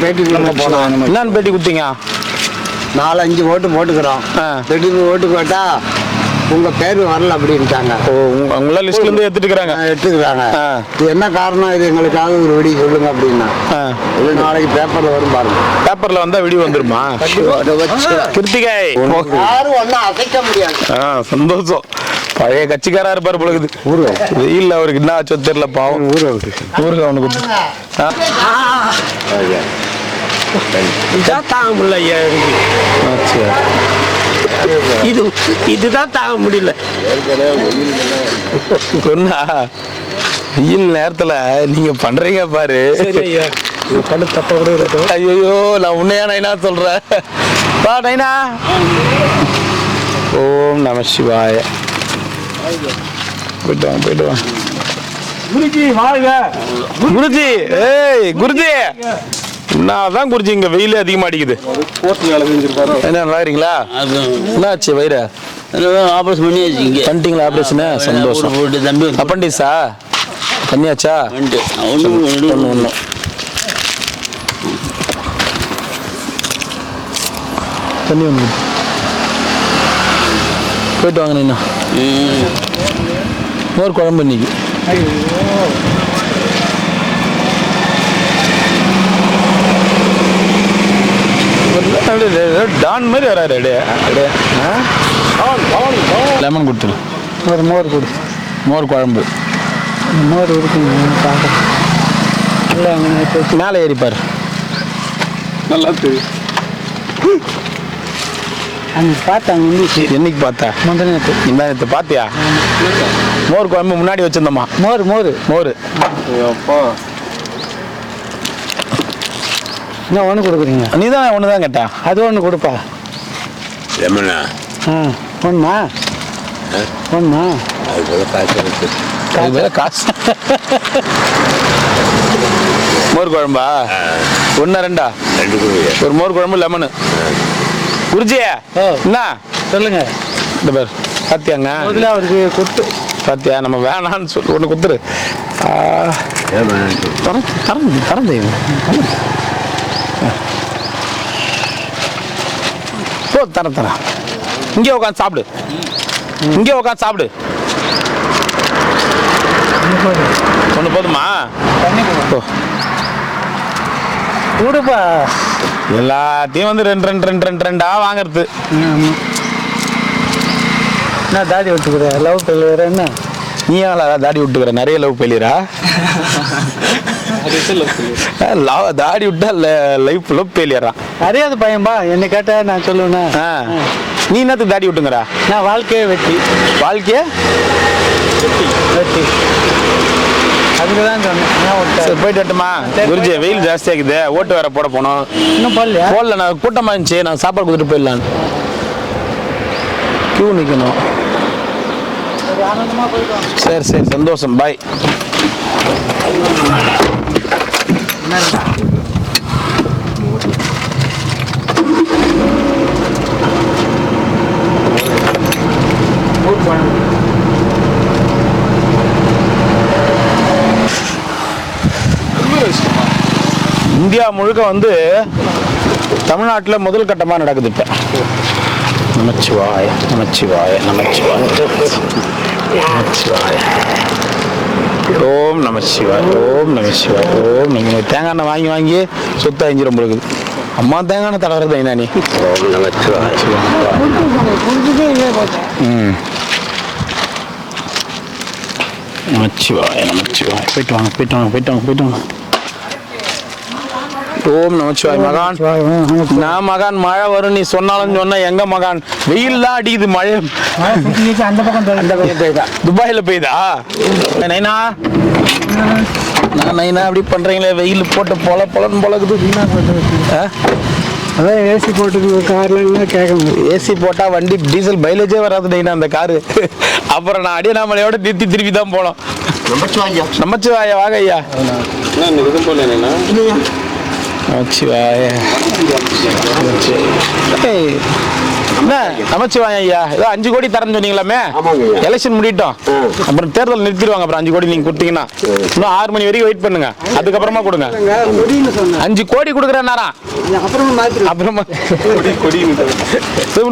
பேட்டி போனோம். என்னன்னு பேட்டி கொடுத்தீங்க? 4-5 ஓட்டு போட்டுக்கிறோம். திடீர்னு ஓட்டு போட்டா உங்க பேர் வரல அப்படின்ட்டாங்க. உங்கள லிஸ்ட்ல இருந்து எடுத்துக்கிறாங்க. இது என்ன காரணம்? இது எங்களுக்காக ஒரு வீடியோ சொல்லுங்க அப்படின்னா. நாளைக்கு பேப்பர்ல வரும் பாருங்க. பேப்பர்ல வந்தா வீடியோ வந்துருமா? கிருத்திகை யாரும் ஒன்னும் அசைக்க முடியாது. சந்தோஷம். பழைய கட்சிக்காரா இருப்பாரு பொழுது. இல்ல அவருக்கு என்ன ஆச்சோ தெரியல பாவம். ஊருக்கு அவனுக்கு இதுதான் தாங்க முடியல. வெயில் நேரத்துல நீங்க பண்றீங்க பாரு. ஐயோ நான் உன்னையா நைனா சொல்றேன். வா நைனா. ஓம் நம சிவாய. போயிட்டு வாங்க. குருஜி வாங்க. குருஜி ஏய் குருஜி என்னதான் குருஜி இங்க வெயில் அதிகமா அடிக்குது. என்ன நல்லா இருக்கீங்களா? என்னாச்சு வயிறு? ஆபரேஷன் பண்ணியாச்சு. இங்கே பண்ணிட்டீங்களா ஆபரேஷன்? சந்தோஷம். தம்பி அப்பண்டிஸா பண்ணியாச்சா? ஒன்று தண்ணி ஒன்று போயிட்டு வாங்க. நீண்ணா மோர் குழம்பு இன்னைக்கு. டான் மாதிரி வராரு. லெமன் கொடுத்துரு. ஒரு மோர் கொடு. மோர் குழம்பு. மோர் இருக்குங்க. மேலே ஏறிப்பார். நல்லா தெரியும். அன்னைக்கு பார்த்தாங்க. என்னைக்கு பார்த்தா? முந்தானத்து பார்த்தியா? மோர் குழம்பு முன்னாடி வச்சிருந்தோமா? மோர் மோர் மோர். என்ன ஒன்று கொடுக்குறீங்க? நீ தான் ஒன்று தான் கேட்டா. அது ஒன்று கொடுப்பா. எம்மண்ணா ஒன்றா ஒன்றா காசு. மோர் குழம்பா? ஒன்றா ரெண்டா? ஒரு மோர் குழம்பு லெமனு. குருஜியா என்ன சொல்லுங்க. இந்த பேர் பாத்தியாங்க? அவருக்கு கொடுத்து பாத்தியா? நம்ம வேணான்னு சொல்லி ஒன்று கொடுத்துரு. தரந்து போ தரேன். இங்கே உட்காந்து சாப்பிடு. இங்கே உட்காந்து சாப்பிடு. ஒன்று போதுமா? கூடுப்பா. எல்லாத்தையும் வந்து ரெண்டா வாங்குறது. என்ன தாடி விட்டுக்கிற? லவ் ஃபெயிலியர் என்ன? நீ தாடி விட்டுக்கிற? நிறைய லவ் ஃபெயிலியரா? தாடி விட்டா லைஃப் லவ் ஃபெயிலியரா? அறியாத பையன்பா. என்ன கேட்டா நான் சொல்லுவேன்னா, நீ என்னத்துக்கு தாடி விட்டுங்கிறா? நான் வாழ்க்கையே வெற்றி. வாழ்க்கைய வெற்றி அதுக்கு தான் சொன்னேன். போயிட்டு வரட்டுமா? குருஜி வெயில் ஜாஸ்தி ஆகுது, ஓட்டு வேற போட போனோம். இன்னும் போடலையா? போடல, நான் கூட்டமாக இருந்துச்சு. நான் சாப்பாடு கொடுத்துட்டு போயிடலான்னு கியூ நிற்கணும். சரி சரி, சந்தோஷம். பாய். இந்தியா முழுக்க வந்து தமிழ்நாட்டில் முதல் கட்டமாக நடக்குது இப்போ. நமச்சிவாய நமச்சிவாய நமச்சிவாய நமச்சிவாய. ஓம் நமச்சிவாய ஓம் நமச்சிவாய ஓம் நம. தேங்காய் எண்ணெய் வாங்கி வாங்கி சொத்து அஞ்சிரும் இருக்குது. அம்மா தேங்காய் எண்ணெய் தடவுறது என்ன நீ? ஓம் நமச்சிவாய. நமச்சிவாய நமச்சிவாய. போயிட்டு வாங்க போயிட்டு வாங்க போயிட்டு வாங்க போயிட்டு வாங்க. ஓம் நமச்சிவாய். மகான், நான் மகான் மழை வரும் நீ சொன்னாலும் சொன்ன எங்க மகான்? வெயில் தான் அடிக்குது, மழை அந்த பக்கம் பெய்தா? துபாயில பெய்தா? நைனா நைனா அப்படி பண்றீங்களே, வெயில் போட்டு பொலன்னு பொழக்குது. அதான் ஏசி போட்டு கார்ல கேட்க முடியும். ஏசி போட்டா வண்டி டீசல் மைலேஜே வராது நைனா அந்த காரு. அப்புறம் நான் அடியனாமலையோட நிறுத்தி திருப்பி தான் போனோம். நமச்சிவாயா வாங்க ஐயா. நமச்சிவாய நமச்சிவாய ஐயா. ஏதோ 5 கோடி தரேன்னு சொன்னீங்களாமே, எலெக்ஷன் முடிட்டோம், அப்புறம் தேர்தல் நிறுத்திடுவாங்க. அப்புறம் 5 கோடி நீங்க கொடுத்தீங்கன்னா இன்னும் 6 மணி வரைக்கும் வெயிட் பண்ணுங்க, அதுக்கப்புறமா கொடுங்க. 5 கோடி கொடுக்குறேன்னாரா? அப்புறமா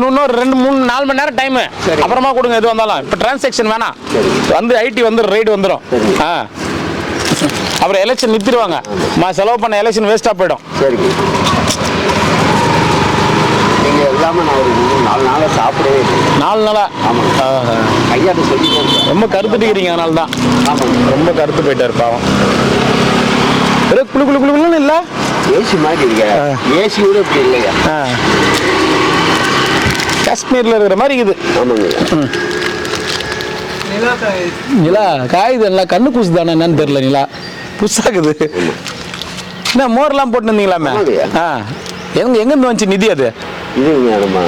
இன்னொரு 2-3-4 மணி நேரம் டைம், அப்புறமா கொடுங்க. எது வந்தாலும் இப்போ டிரான்சாக்ஷன் வேணாம், வந்து ஐடி வந்து ரைடு வந்துடும். அப்புறம் எலெக்ஷன் நிறுத்திடுவாங்க. செலவு பண்ண எலெக்ஷன் வேஸ்டா போயிடும். சரிங்க. நீங்க எல்லாமே நான் ஒரு 4 நாளா சாப்பிடவே இல்லை. 4 நாளா? ஆமாம். ஐயாட்ட சொல்லி ரொம்ப கருத்துட்டுக்கிறீங்க, அதனால தான். ஆமாங்க. ரொம்ப கருத்து போயிட்டாரு பாவம். குளு குளு குளுன்னு இல்லை, ஏசி மாதிரி இருக்க. ஏசி கூட இப்படி இல்லையா? காஷ்மீர்ல இருக்கிற மாதிரி இருக்குது. ஆமாங்க. நிலா காயுது, நல்லா கண்ணு கூசு தானே என்னன்னு தெரியல. நிலா புதுசாகுது. என்ன மோர்லாம் போட்டு இருந்தீங்களாமே? எங்கேருந்து வந்துச்சு நிதி? அது இது நம்ம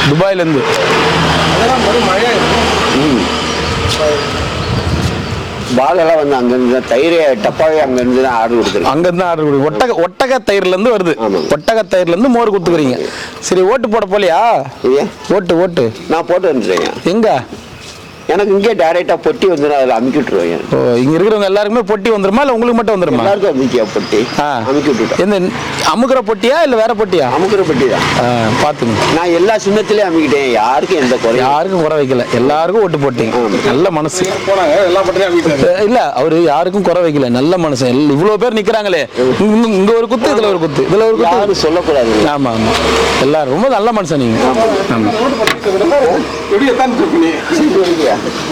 துபாயிலேருந்து. பாலெல்லாம் வந்து அங்கேருந்து தயிர் டப்பாவே அங்கேருந்து தான் ஆர்டர் கொடுத்துருக்கோம். அங்கேருந்து ஆர்டர் கொடுக்கு. ஒட்டக தயிர்லேருந்து வருது. ஒட்டக தயிர்லேருந்து மோர் கொடுத்துக்கிறீங்க. சரி, ஓட்டு போட போலியா? ஓட்டு நான் போட்டு வந்துட்டேங்க. எங்க? எனக்கு இங்கே டைரக்டா பொட்டி வந்துடும், அதில் அமுக்கி விட்டுருவேன். ஓ, இங்க இருக்கிறவங்க எல்லாருக்குமே பொட்டி வந்துருமா இல்லை உங்களுக்கு மட்டும் வந்துருமா? எல்லாருக்கும் அமுக்கியா பொட்டி? அமுக்கி விட்டுட்டேன். எந்த அமுக்கிற பொட்டியா இல்லை வேற பொட்டியா? அமுக்கிற பொட்டி தான். பார்த்துங்க, நான் எல்லா சின்னத்திலையும் அமுக்கிட்டேன். யாருக்கும் எந்த குறை, யாருக்கும் குறை வைக்கல, எல்லாருக்கும் ஓட்டு போட்டீங்க. நல்ல மனசு. இல்ல அவரு யாருக்கும் குறை வைக்கல, நல்ல மனசு. இவ்வளவு பேர் நிக்கிறாங்களே, இங்க ஒரு குத்து, இதுல ஒரு குத்து, இதுல ஒரு குத்து, யாரும் சொல்லக்கூடாது. ஆமா ஆமா, எல்லாரும் ரொம்ப நல்ல மனுஷன் நீங்க.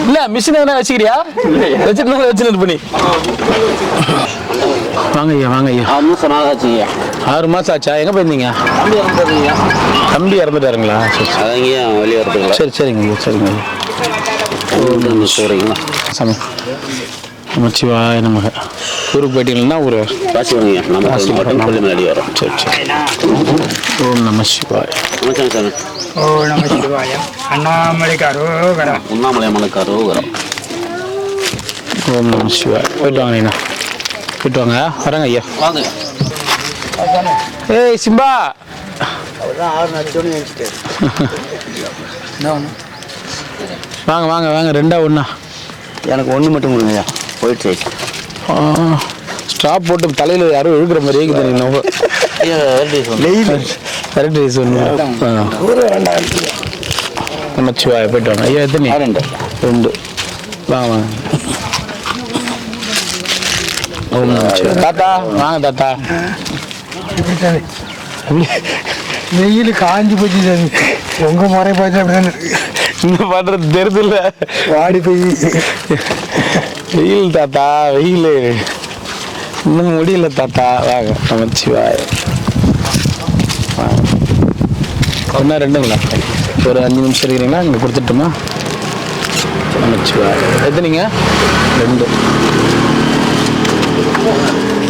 இல்ல மிஷின் எதனா வச்சுக்கிறியா? வச்சுட்டு வச்சுட்டு பண்ணி வாங்க ஐயா, வாங்க ஐயா. 6 மாசம் ஆச்சா? எங்க போயிருந்தீங்க? தம்பி இறந்துட்டாருங்களா? சரி சரிங்க சரிங்க. சாமி நமச்சிவாய நமக. ஊருக்கு போயிட்டீங்கன்னா ஊர் சரி சரி. ஓம் நம சிவாய. ஓ நம சிவாய. அண்ணாமலைக்காரோகரம். உண்ணாமலையாமலைக்காரோகரம். ஓம் நம சிவாய. போயிட்டு வாங்க நீங்க, போயிட்டு வாங்க. வரேங்க ஐயா. வாங்க. ஏய் சிம்பா, வாங்க வாங்க வாங்க. 2 1 எனக்கு 1 மட்டும் கொடுங்க. போயிட்டு ஸ்டாப் போட்டு தலையில் யாரும் இழுக்கிற மாதிரி இருக்குது. கரெக்ட் ரைஸ் ஒன்று நமச்சிவாய போயிட்டு வாங்க ஐயா எத்தனை 2 வாங்க தாத்தா வாங்க தாத்தா வெயில் காஞ்சி போச்சு உங்க முறை போச்சு அப்படிதானே என்ன பண்றது தெரியுதுல்ல வாடி போய் வெயில் தாத்தா வெயில் இன்னும் முடியல தாத்தா வாங்க நமச்சிவாய ஒன்றா 2ங்களா ஒரு 5 நிமிஷம் இருக்கிறீங்களா இங்கே கொடுத்துட்டுமா நமச்சிவாய எத்தனைங்க 2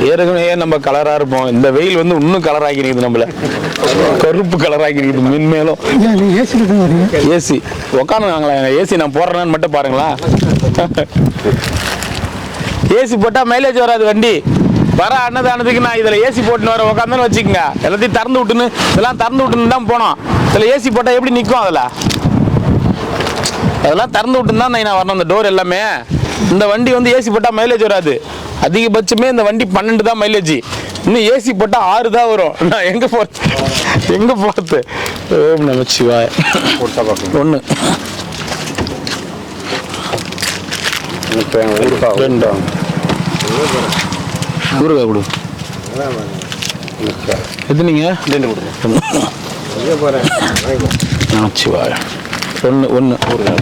ஏற்கனவே நம்ம கலராக இருப்போம் இந்த வெயில் வந்து இன்னும் கலர் ஆக்கிருக்குது நம்மள கருப்பு கலர் ஆக்கிருக்குது மென்மேலும் ஏசி உக்காந்துங்களா ஏசி நான் போடுறேன்னு மட்டும் பாருங்களா ஏசி போட்டால் மைலேஜ் வராது வண்டி வர அன்னதானத்துக்கு நான் இதில் ஏசி போட்டுன்னு வர உட்காந்துன்னு வச்சுக்கோங்க எல்லாத்தையும் திறந்து விட்டுன்னு இதெல்லாம் திறந்து விட்டுன்னு தான் போனோம் இதில் ஏசி போட்டால் எப்படி நிற்கும் அதெல்லாம் திறந்து விட்டுன்னு தான் நான் வரணும் அந்த டோர் எல்லாமே இந்த வண்டி வந்து ஏசி போட்டால் மைலேஜ் வராது அதிகபட்சமே இந்த வண்டி 12 தான் மைலேஜ் இன்னும் ஏசி போட்டால் 6 தான் வரும் நான் எங்கே போகிறது ஓம் நமச்சிவாய 1 2 ஊறுகாய் கொடு எத்தனைங்க 2 கொடுங்க நமச்சிவாய 1 ஊறுகாய்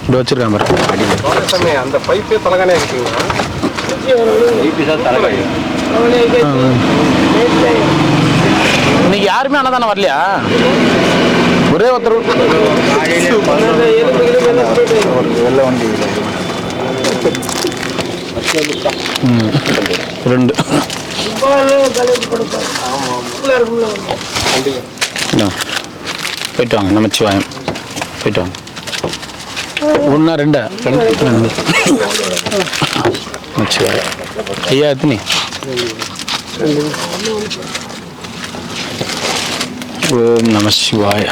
இப்படி வச்சிருக்கான் பாரு அந்த பைப்பே தலகானே இருக்குங்களா இன்னைக்கு யாருமே அன்னதானம் வரலையா ஒரே ஒருத்தர் வெள்ள வண்டி 2 போயிட்டு வாங்க நமச்சிவாயம் போயிட்டு வாங்க 1 2 நமச்சிவாயம் ஐயா எத்தனை ஓம் நமசிவாய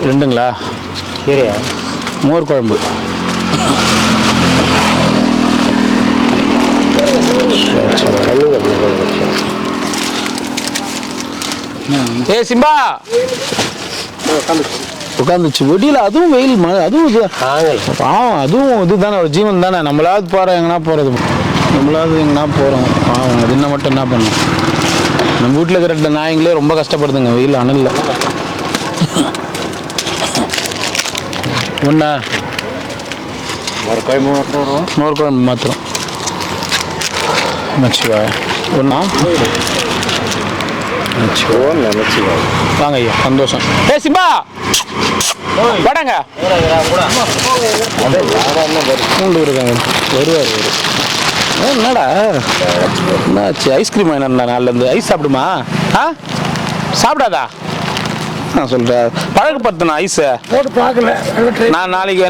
2ங்களா மோர் குழம்பு ஏ சிம்பா உட்காந்துச்சு வெடியில் அதுவும் வெயில் மழை அதுவும் இது பாவம் அதுவும் இதுதானே ஒரு ஜீவன் தானே நம்மளாவது போகிறோம் எங்கன்னா போகிறது நம்மளாவது எங்கன்னா போகிறோம் பாவம் அது என்ன மட்டும் என்ன பண்ணும் நம்ம வீட்டில் இருக்கிற நாய்ங்களே ரொம்ப கஷ்டப்படுதுங்க வெயில் அனலில் ஒன்றா மோர் குழம்பு மாத்திரம் நமச்சிவாய 1 வாங்க ஐயா சந்தோஷம் ஏ சிம்பா வடங்க பூண்டு இருக்காங்க வருவார் என்னடா என்னாச்சு ஐஸ்கிரீம் வாங்கினா நாளிலேருந்து ஐஸ் சாப்பிடுமா சாப்பிடாதா நான் சொல்கிறேன் பழக்கப்படுத்தினா ஐஸை போட்டு பார்க்கல நான் நாளைக்கு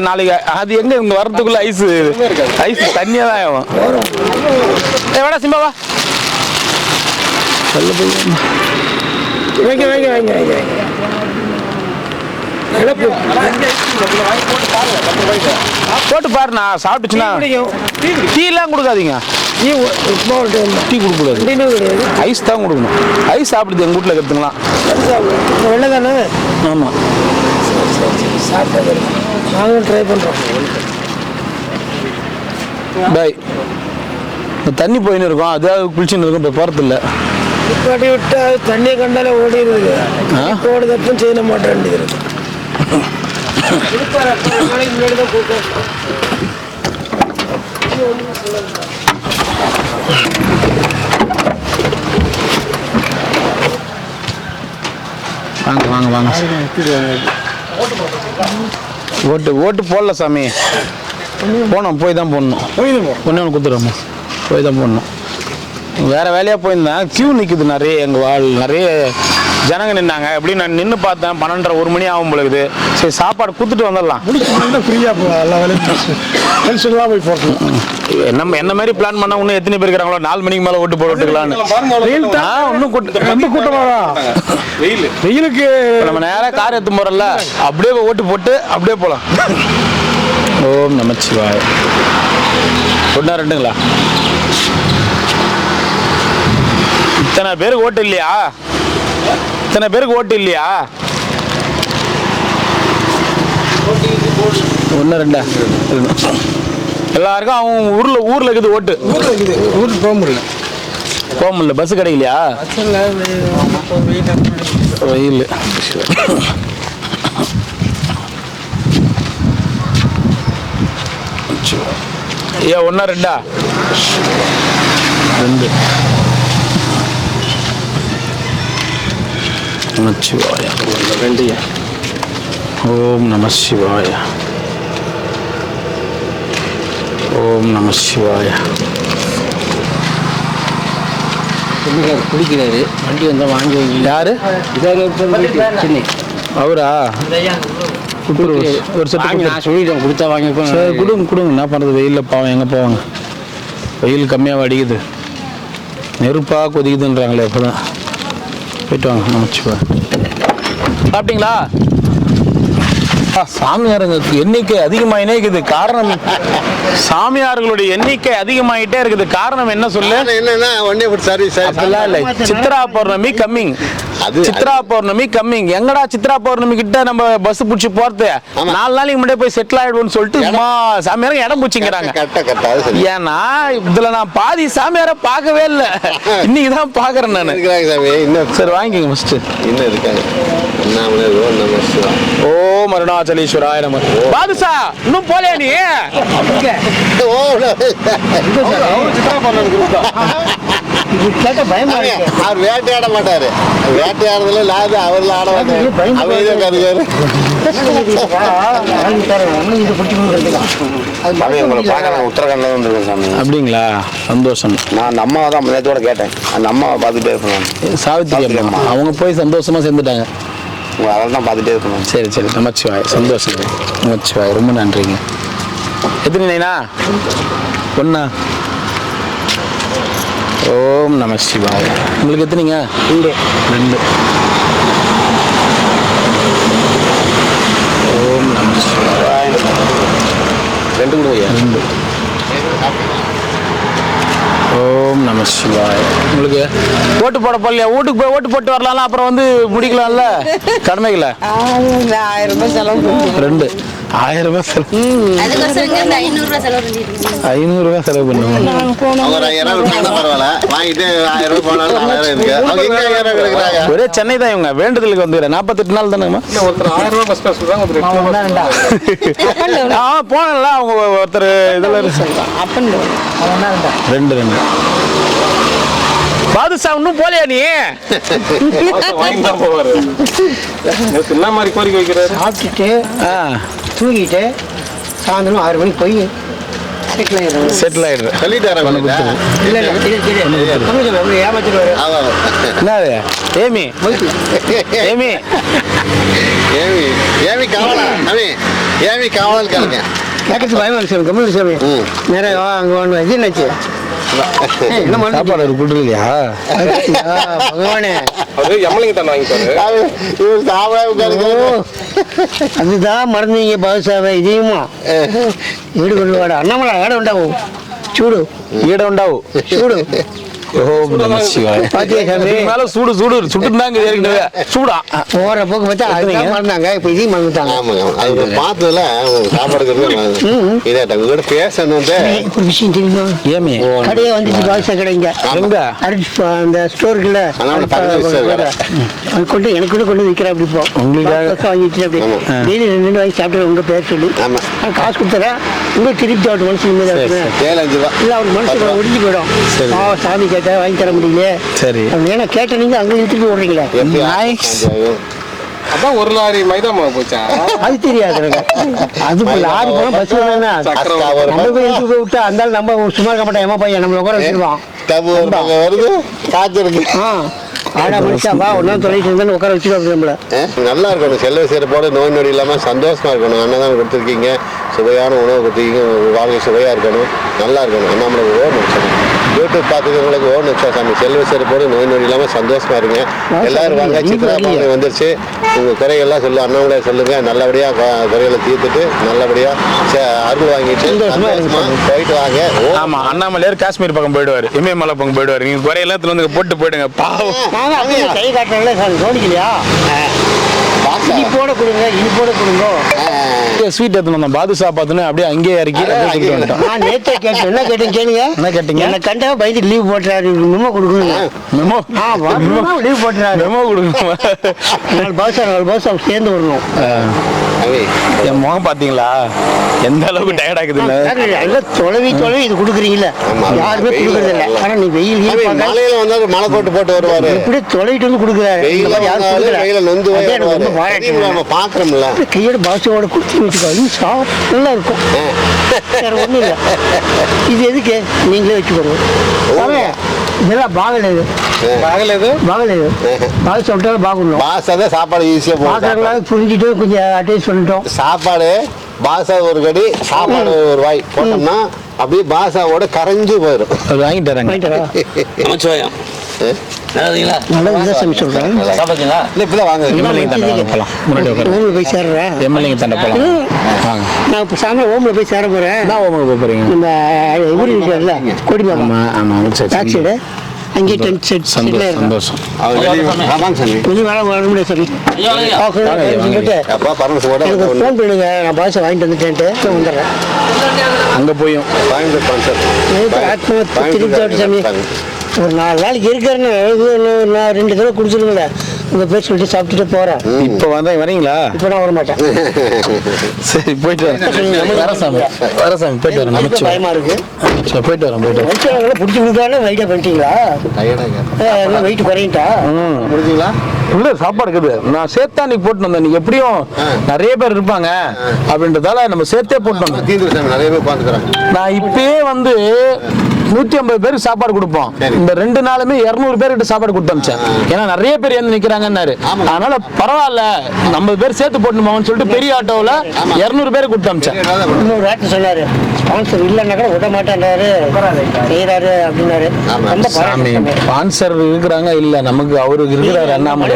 அது எங்கே இங்கே வர்றதுக்குள்ள ஐஸ் தண்ணியாக தான் ஆகும் ஏ வேடா சிம்பாவா சொல்ல போய் வைங்க போட்டு பாருண்ணா சாப்பிட்டுச்சுன்னா டீலாம் கொடுக்காதீங்க டீ கொடுக்கூடாது ஐஸ் தான் கொடுக்கணும் ஐஸ் சாப்பிடுது எங்கள் வீட்டில் இருக்கிறதுங்களாம் வெள்ளை தானே ஆமாம் நாங்களும் ட்ரை பண்ணுறோம் பாய் தண்ணி போயின்னு இருக்கும் அதாவது குளிச்சுன்னு இருக்கும் இப்போ போகிறதில்ல நிப்பாட்டி விட்டா தண்ணியை கண்டாலே ஓடிடுது ஓடுதப்பும் செய்ய மாட்டேன் வேண்டியது வாங்க ஓட்டு போடல சாமி போனோம் போய் தான் போடணும் ஒன்று கொடுத்துருவோம் போய் தான் போடணும் வேறு வேலையாக போயிருந்தேன் க்யூ நிற்குது நிறைய ஜனங்க நின்னாங்க எப்படின்னு நான் நின்று பார்த்தேன் 12:30 1 மணி ஆகும் பொழுது சரி சாப்பாடு கொடுத்துட்டு வந்துடலாம் ஃப்ரீயாக போகலாம் எல்லா வேலையும் போய் போட்டோம் என்ன மாதிரி பிளான் பண்ணால் இன்னும் எத்தனை பேர் இருக்கிறாங்களோ 4 மணிக்கு மேலே ஓட்டு போட்டுக்கலான்னு ரொம்ப கூட்டமாடா வெயிலுக்கு நம்ம நேராக கார் எடுத்து போகிறோம்ல அப்படியே ஓட்டு போட்டு அப்படியே போகலாம் ஓம் நமச்சிவாய 1 2ங்களா இத்தனை பேருக்கு ஓட்டு இல்லையா இத்தனை பேருக்கு ஓட்டு இல்லையா? 1 2 எல்லாருக்கும் அவங்க ஊர்ல இருக்குது ஓட்டு. ஊருக்கு போக முடியல. பஸ் கிடைக்கலையா? வெயில். ஏன் 1 2 2 நமச்சிவாய. ஓம் நம சிவாய. ஓம் நம சிவாய. குடிக்கிறாரு, வண்டி வந்தால் வாங்கி யாரு? சென்னை அவரா? ஒரு செட்டு நான் சொல்லிட்டேன், கொடுத்தா வாங்கி கொடுங்க. என்ன பண்ணுறது? வெயிலில் பாவம் எங்கே போவாங்க? வெயில் கம்மியாக அடிக்குது, நெருப்பாக கொதிக்குதுன்றாங்களே. இப்போ தான் போயிட்டு வாங்க. நமச்சிவா. சாப்பிட்டீங்களா? சாமியாருங்க எண்ணிக்கை அதிகமாயினே இருக்குது. காரணம் சாமியார்களுடைய எண்ணிக்கை அதிகமாயிட்டே இருக்குது. காரணம் என்ன சொல்லு? என்னன்னா ஒன்னே ஃபுட் சர்வீஸ் அப்படிலாம் இல்லை. சித்ரா பௌர்ணமி கம்மிங். சித்ரா பௌர்ணமி கம்மிங். எங்கடா சித்ரா பௌர்ணமி கிட்ட நம்ம பஸ் பிடிச்சி போறது? 4 நாளைக்கு முன்னாடியே போய் செட்டில் ஆயிடுவோம்னு சொல்லிட்டு சாமியார இடம் பிடிச்சிங்கிறாங்க. ஏன்னா இதுல நான் பாதி சாமியார பார்க்கவே இல்லை, இன்னைக்குதான் பாக்குறேன் நான். சரி வாங்கிக்கோங்க ஃபர்ஸ்ட். இன்னும் இருக்காங்க. ஓம் அருணாச்சலேஸ்வராய நம. பாதுஷா இன்னும் போலையா நீ? அவர் வேட்டையாட மாட்டாரு. வேட்டையாடுறதுல லாது அவர்ல ஆட மாட்டாரு. அப்படிங்களா? சந்தோஷம். நான் அந்த அம்மாவை தான் நேரத்தோட கேட்டேன். அந்த அம்மாவை பார்த்துட்டே இருக்கணும். சாவித்திரி அம்மா அவங்க போய் சந்தோஷமா சேர்ந்துட்டாங்க. அதெல்லாம் தான் பார்த்துட்டே இருக்கணும். சரி சரி. நமச்சிவாய். சந்தோஷம். நமச்சிவாய். ரொம்ப நன்றிங்க. எத்தனை நைனா? 1. ஓம் நம சிவாய. உங்களுக்கு எத்தனைங்க? 2. ஓம் நம சிவாய. 2 கொடுங்க. 2. ஓம் நம சிவாய. உங்களுக்கு ஓட்டு போட போடலையா? வீட்டுக்கு போய் ஓட்டு போட்டு வரலாம், அப்புறம் வந்து முடிக்கலாம்ல கடமைகளை. 1000 ரூபாய் செலவு 2 1000 ரூபாய் செலவு. 500 ரூபாய் செலவு பண்ணுவோம். பரவாயில்ல, வாங்கிட்டு 1000 ரூபாய் போனாலும் 4000 இருக்கு. ஒரே சென்னை தான் இவங்க. வேண்டுதலுக்கு வந்து 48 நாள் தானே போனல. அவங்க ஒருத்தர் இதுல 2 பாதுஷா இன்னும் போலையா நீ? என்ன மாதிரி கோரிக்கை வைக்கிறாரு? சாப்பிட்டுட்டு தூங்கிட்டு சாயந்தரம் 6 மணிக்கு போய் செட்டில் ஆயிடுறேன். ஏமாத்திடுவாரு. என்னது? ஏமி ஏமி ஏமி காவலா? ஏமி காவலன் கேளுங்க. கேட்கறது பயமா இருக்கு. கம்மல் சாமி நிறைய அங்கே ஒன்று இது என்னாச்சு? சாப்பாடு ஒரு கூட்டு இல்லையா? பகவானே அதுதான் மறந்தீங்க பாதுஷாவை. இதையுமா ஈடு கொண்டு வாடா. அண்ணாமலை ஏடம் உண்டாவும். சூடு ஈட உண்டாவும். சூடு. ஓம் நம சிவாய. மேல சூடு சூடு சுட்டுதாங்க ஏற்கனவே. சூடா போற போக்கு பார்த்தா அதுதான் மறந்தாங்க. இப்போ இதையும் மறந்துட்டாங்க. அது பார்த்ததுல சாப்பாடு பேசணும். ஒரு விஷயம் தெரியுமா? ஏமி கடையே வந்துச்சு. பாதுஷா கடைங்க எங்க? அந்த ஸ்டோருக்குள்ள கொண்டு எனக்கு கூட கொண்டு விற்கிறேன். அப்படி இப்போ உங்களுக்கு வாங்கிட்டு அப்படி டெய்லி 2 வாங்கி சாப்பிட்டு உங்க பேர் சொல்லி காசு கொடுத்துறேன். உங்களுக்கு திருப்பி ஆட்டு மனசு நிம்மதியாக இல்லை. அவர் மனசு ஒடிஞ்சு போயிடும். சாமி கேட்ட வாங்கி தர முடியல. சரி ஏன்னா கேட்ட நீங்க அங்க இழுத்துட்டு ஓடுறீங்களே. அதான் 1 லாரி மைதா மாவு போச்சா? அது தெரியாது எனக்கு. அது லாரி போனா பஸ் நம்ம போய் இழுத்து போய் விட்டா அந்த நம்ம சும்மா இருக்க மாட்டோம். ஏமா பையன் நம்ம உட்கார வச்சிருவான். வருது காய்ச்சல் இருக்கு. ஆடா மனுஷாப்பா ஒன்னா தொலைச்சு இருந்தாலும் உட்கார வச்சுருவாங்க நம்மள. நல்லா இருக்கணும். செல்வ சிறப்போட நோய் நொடி இல்லாமல் சந்தோஷமா இருக்கணும். அன்னதானம் கொடுத்துருக்கீங்க. சுவையான உணவு கொடுத்துருக்கீங்க. வாழ்க்கை சுவையா இருக்கணும். நல்லா இருக்கணும். நம்மளுக்கு ஓர் நிமிஷம் யூடியூப் பார்த்துக்கிறவங்களுக்கு ஓன் சாமி செல்வ செருப்போடு நோய் நொடி இல்லாமல் சந்தோஷமா இருங்க. எல்லாரும் வாங்க. சித்ரா பௌர்ணமி வந்துருச்சு. உங்கள் குறைகள்லாம் சொல்லு அண்ணாமலை சொல்லுங்க. நல்லபடியாக குறைகளை தீர்த்துட்டு நல்லபடியாக அருள் வாங்கிட்டு போயிட்டு வாங்க. ஆமா, அண்ணாமலையார் காஷ்மீர் பக்கம் போயிடுவாரு, இமயமலை பக்கம் போயிடுவாரு. நீங்க குறையெல்லாம் வந்து போட்டு போயிடுங்க. பாவம் கை காட்டுறாங்களே கவனிக்கலையா? இனிப்போட கொடுங்க, இனிப்போட கொடுங்க. ஸ்வீட் எடுத்துன்னு பாதுஷா பார்த்துன்னு அப்படியே அங்கேயே இறக்கி நான் நேற்றே கேட்டேன். என்ன கேட்டேன் கேளுங்க. என்ன கேட்டீங்க? என்ன கண்டா பயந்து லீவ் போட்டுறாரு. மெமோ கொடுக்கணுங்க. மெமோ லீவ் போட்டுறாரு. மெமோ கொடுக்கணும். 4 பாஸ் சேர்ந்து வரணும். என் முகம் பாத்தீங்களா எந்த அளவுக்கு டயர்ட் ஆகுது? தொலைவி இது கொடுக்குறீங்களா? யாருமே கொடுக்கறது இல்லை. ஆனா நீ வெயில் மலையில வந்தாலும் மலை கோட்டு போட்டு வருவாரு. இப்படி தொலைவிட்டு வந்து கொடுக்குறாரு. பாக்குறோம்ல கையோட பாசோட குடிச்சு வச்சுக்கோ. நல்லா இருக்கும். வேற ஒண்ணும் இல்லை. இது எதுக்கு நீங்களே வச்சுக்கோங்க. இதெல்லாம் பாகలేదు பாக சொல்லிட்டாலும் பாக்கணும். பாசாதான் சாப்பாடு ஈஸியா பாக்குறாங்களா புரிஞ்சுட்டு கொஞ்சம் அட்வைஸ் பண்ணிட்டோம். சாப்பாடு பாசா ஒரு கடி, சாப்பாடு ஒரு வாய் போட்டோம்னா அப்படியே பாசாவோட கரைஞ்சு போயிடும். வாங்கிட்டு போய் சேர்றேன். நான் இப்போ சாயந்தரம் ஓமில் போய் சேர போறேன். நம்ம ஊர் இருக்கார்ல கொடிமரம் டாக்ஸியோட அங்கே டென்ட் செட் சந்தோஷம். கொஞ்சம் வேலை வர முடியாது சாமி. எனக்கு ஃபோன் பண்ணுங்க. நான் பாஷை வாங்கிட்டு வந்துட்டேன்ட்டு வந்துடுறேன். அங்கே போயும் சாமி ஒரு 4 நாளைக்கு இருக்கிறேன்னு நான் 2 தடவை குடிச்சிருங்களேன். உங்கள் பேர் சொல்லிட்டு சாப்பிட்டுட்டு போகிறேன். இப்போ வரீங்களா? இப்போ நான் வர மாட்டேன். சரி போயிட்டு வரேன். போயிட்டு வரேன். பயமா இருக்கு. போயிட்டு வரேன். பிடிச்சி கொடுத்தாலும் வெயிட்டாக பண்ணிட்டீங்களா? வெயிட் குறையிட்டா புரிஞ்சுங்களா? உள்ள சாப்பாடு இருக்குது. நான் சேர்த்தா நீ போட்டு வந்தேன். நீங்க எப்படியும் நிறைய பேர் இருப்பாங்க அப்படின்றதால நம்ம சேர்த்தே போட்டு வந்தோம். நிறைய பேர் பார்த்துக்கிறேன். நான் இப்பயே வந்து 150 பேருக்கு சாப்பாடு கொடுப்போம். இந்த 2 நாளுமே 200 பேர்கிட்ட சாப்பாடு கொடுத்து அமிச்சேன். ஏன்னா நிறைய பேர் வந்து நிக்கிறாங்கன்னாரு. அதனால பரவாயில்ல 50 பேர் சேர்த்து போட்டுமான்னு சொல்லிட்டு பெரிய ஆட்டோவில் 200 பேருக்கு கொடுத்து அமிச்சேன். இன்னொரு ஆட்டு சொன்னாரு ஸ்பான்சர் இல்லைன்னா கூட விட மாட்டேன்றாரு, செய்யறாரு அப்படின்னாரு. ஸ்பான்சர் இருக்கிறாங்க இல்ல, நமக்கு அவருக்கு இருக்கிறாரு அண்ணாமலை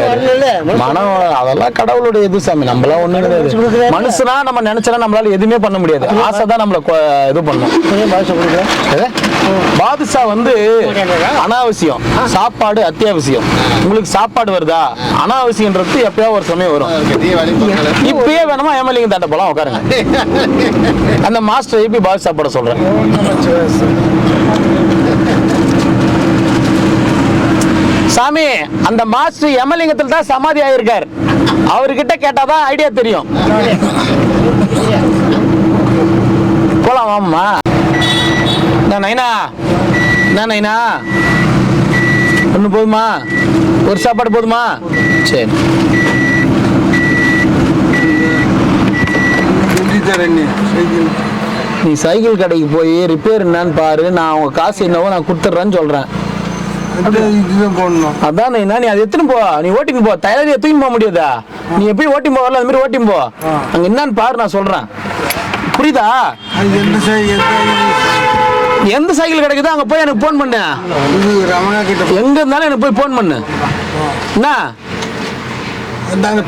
மனம். அதெல்லாம் கடவுளுடைய இது சாமி. நம்மளாம் ஒண்ணும் கிடையாது. மனுஷனா நம்ம நினைச்சா நம்மளால எதுவுமே பண்ண முடியாது. ஆசை தான் நம்மள இது பண்ணும். பாதுஷா வந்து அனாவசியம், சாப்பாடு அத்தியாவசியம். உங்களுக்கு சாப்பாடு வருதா? அனாவசியன்றது எப்பயாவது ஒரு சமயம் வரும். இப்பயே வேணுமா ஏமலிங்க தாண்ட போலாம் உட்காருங்க. அந்த மாஸ்டர் எப்படி பாதுஷா போட சொல்றேன். சாமி அந்த மாஸ்டர் எமலிங்கத்தில் தான் சமாதி ஆயிருக்கார். அவர்கிட்ட கேட்டாதான் ஐடியா தெரியும். போலாம் வாமா. நைனா ஒண்ணு போதுமா? ஒரு சாப்பாடு போதுமா? சரி நீ சைக்கிள் கடைக்கு போய் ரிப்பேர் என்னன்னு பாரு. நான் அவங்க காசு என்னவோ நான் கொடுத்துட்றேன்னு சொல்றேன். அதான் நீ அதை எடுத்துன்னு போ. நீ ஓட்டின்னு போ. தயாரி எடுத்துன்னு போக முடியாதா? நீ எப்படி ஓட்டின்னு போ வரல அது மாதிரி ஓட்டின்னு போ. அங்க என்னன்னு பாரு, நான் சொல்றேன். புரியுதா? எந்த சைக்கிள் கிடைக்குதோ அங்க போய் எனக்கு போன் பண்ணு. எங்க இருந்தாலும் எனக்கு போய் போன் பண்ணு. என்ன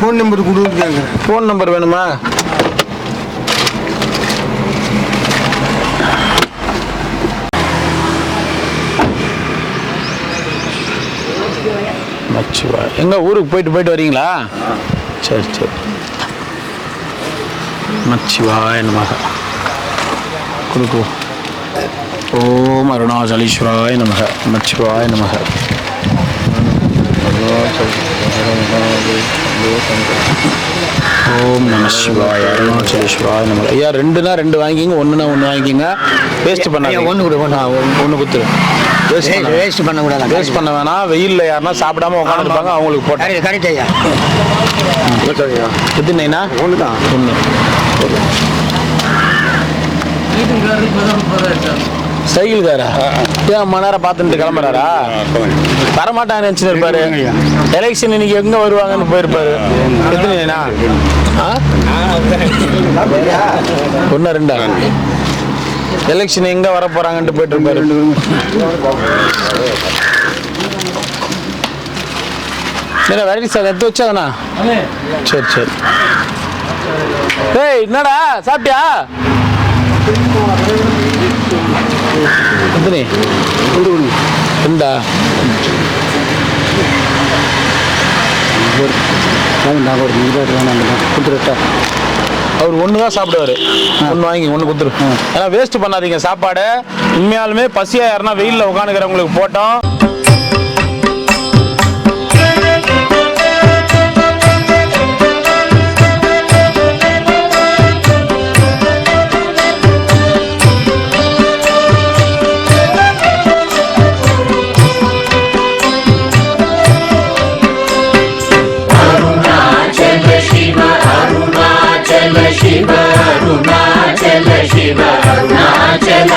போன் நம்பர் கொடுங்க. போன் நம்பர் வேணுமா? எங்க ஊருக்கு போயிட்டு வரீங்களா? சரி மச்சிவாய நமக. கொடுக்குவோம். ஓம் அருணாச்சலேஸ்வராய நமக. நமச்சிவாய நமக. ஓம் நம சிவாய அருணாச்சலேஸ்வராய நமக. ஐயா 2னா 2 வாங்கிங்க, 1னா 1 வாங்கிங்க. வேஸ்ட் பண்ணாதீங்க. ஒன்று கொடுத்துரு. வேஸ்ட் பண்ணக்கூடாது. வேஸ்ட் பண்ண வேணாம். வெயிலில் யாருன்னா சாப்பிடாம உட்காந்துருப்பாங்க, அவங்களுக்கு போட்டேன். கரெக்ட் ஐயா. எத்தனைண்ணா? 1 தான். 1 சைக்கிள்காரா? ஏன் மணி நேரம் பார்த்துட்டு கிளம்புறாரா? வரமாட்டாங்க நினைச்சுன்னு இருப்பாரு. எலெக்ஷன் இன்னைக்கு எங்க வருவாங்கன்னு போயிருப்பாரு. எத்தனைண்ணா? 1 2 எலெக்ஷன் எங்க வர போறாங்கன்ட்டு போயிட்டு இருப்பாரு. என்ன வெரைட்டி சார் எடுத்து வச்சாங்கண்ணா? சரி சரி. டேய் என்னடா சாப்பிட்டியா? எத்தனை ரெண்டா? அவர் ஒன்று தான் சாப்பிடுவாரு. ஒன்று வாங்கி ஒன்று கொடுத்துரு. ஏன்னா வேஸ்ட் பண்ணாதீங்க சாப்பாடு. உண்மையாலுமே பசியா யாருன்னா வெயிலில் உட்காந்துக்கிறவங்களுக்கு போட்டோம். शिव अरुणाचल शिव अरुणाचल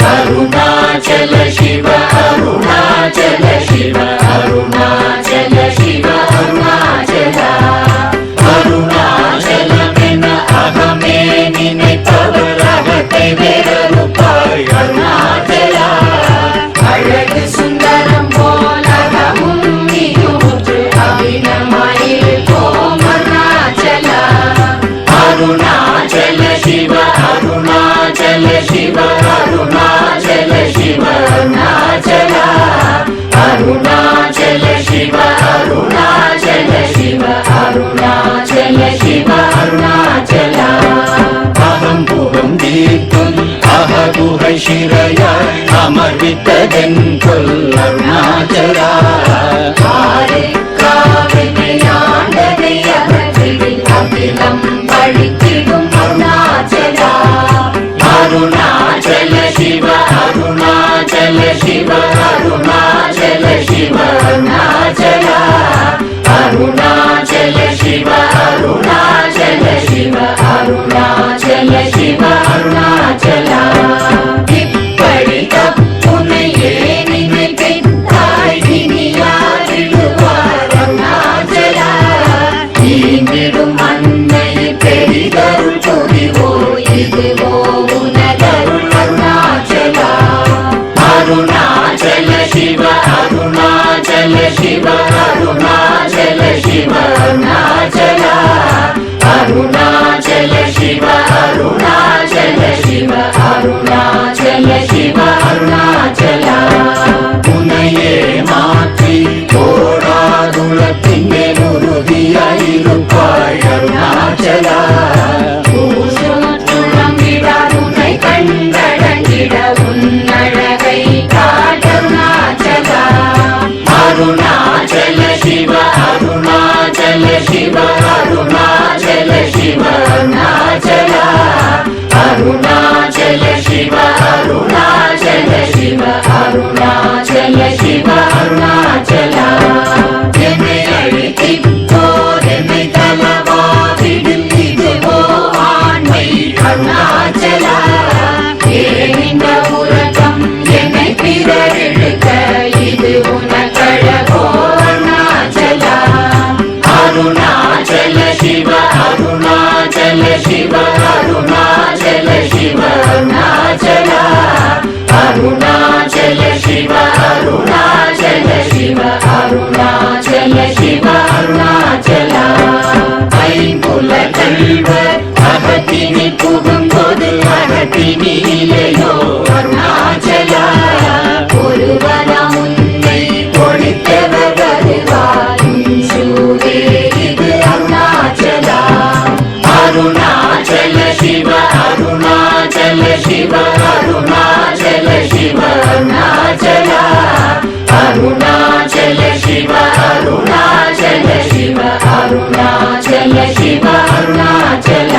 अरुणाचल शिव अरुणाचल शिव अरुणाचल शिव अरुणाचल अरुणाचल मेन अहमे निனைப்பவர் அகத்தை வேறறுப்பாய் அருணாச்சல அழகு சுந்தரம் போலகமும் நீயுற்று அபிநமாயிருப்போம் அருணாச்சல अरुणाचल शिव अरुणाचल शिव अरुणाचल शिव अरुणाचल अरुणाचल शिव अरुणाचल शिव अरुणाचल शिव अरुणाचल अहं पुगं दीप्तुम् अहगुहै शिरयाय अमर्वितदन् कोल् अरुणाचल आरेकाविनयाण्डदै अहतिडिल् अखिलं पडितिडुम् अरुणाचल अरुणाचल शिव अरुणाचल शिव अरुणाचल शिव अरुणाचल अरुणाचल शिव अरुणाचल शिव अरुणाचल शिव अरुणाचल इप्पडि तप्पुनैये निனைப்பித்தாய் இனி யாரிடுவார் அருணாச்சல ஈந்திடும் அன்னை பெரிதருள் புரிவோ இதுவோ உனதருள் அருணாச்சல अरुणाचल शिव अरुणाचल शिव अरुणाचल शिव अरुणाचल अरुणाचल शिव अरुणाचल शिव अरुणाचल शिव अरुणाचल उनये माற்றி ஓடாதுலத்திங்கே உறுதியாயிருப்பாய் அருணாச்சல ஊசுற்றுளம்பிடாதுனை கண்டடங்கிட உன்னழகை காட்டருணாச்சல अरुणाचल शिव अरुणाचल शिव अरुणाचल शिव अरुणाचल अरुणाचल शिव अरुणाचल शिव अरुणाचल शिव अरुणाचल என்னை அழைத்திப்போர் என்னை தலவாவிடில் இதுவோ ஆண்மை அருணாச்சல ஏனிந்த உலகம் என்னை பிறரெடுக்க இது உனக்கழகோ அருணாச்சல अरुणाचल शिव अरुणाचल शिव अरुणाचल शिव अरुणाचल अरुणाचल शिव अरुणाचल शिव अरुणाचल शिव अरुणाचल ஐம்புலகள்வர் அகத்தினி புகும்போது அகத்தினிலேயோ அருணாச்சல ஒருவரம் உன்னை ஒழித்தவர் வருவார் சூரே இது அருணாச்சல अरुणाचल शिव अरुणाचल शिव अरुणाचल शिव अरुणाचल अरुणाचल शिव अरुणाचल शिव अरुणाचल शिव अरुणाचल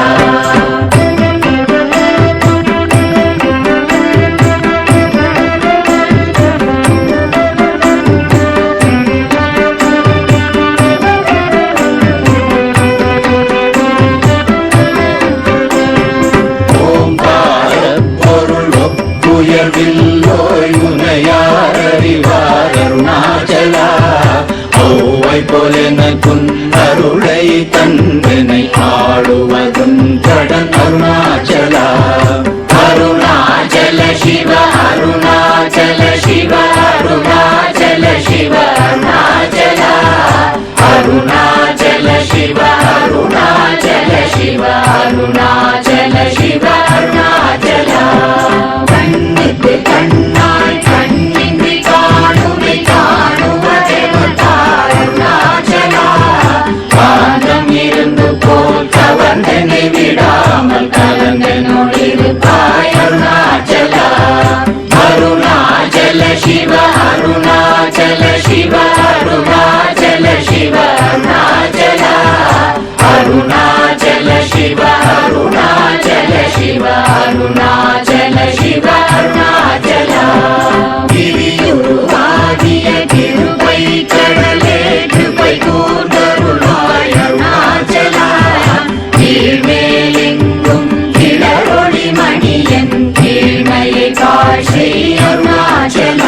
உயர்வில்லோய் உனையார் அறிவார் அருணாச்சல ஔவை போலெனக்குன் அருளை தந்தனை ஆடுவதும் கடன் அருணாச்சல அருணா அருணாச்சல சிவ அருணாச்சல சிவ அருணாச்சல அருணாச்சல சிவ அருணாச்சல சிவ அருணாச்சல சிவ அருணாச்சல கிரியுருவாகிய கிருபை கடலே கிருபை கூர்ந்தருளாய் அருணாச்சல கீழ்மேலெங்கும் கிளரொளி மணியன் கீழ்மையை காட்சி அருணாச்சல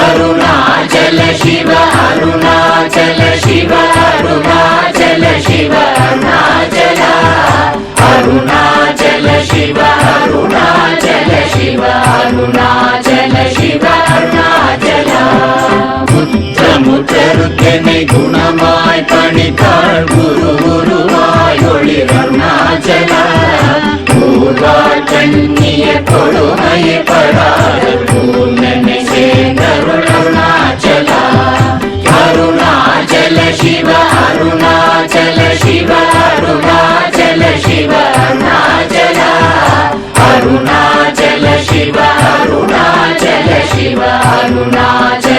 அருணாச்சல சிவ அருணாச்சல சிவ அருணாச்சல சிவ அருணாச்சல அருணாச்சல சிவ அருணாச்சல சிவ அருணாச்சல சிவ அருணாச்சல முற்றமுற்றருக்கெனை குணமாய் பணித்தாள் குரு குருவாய் ஒளிர் அருணாச்சல ஊர்வாழ் கண்ணிய கொடுமையை படாத பூர்ணனை சேர்ந்தருள் அருணாச்சல அருணாச்சல சிவ அருணாச்சல சிவ அருணாச்சல சிவ அருணாச்சல அருணாச்சல சிவ அருணாச்சல சிவ அருணாச்சல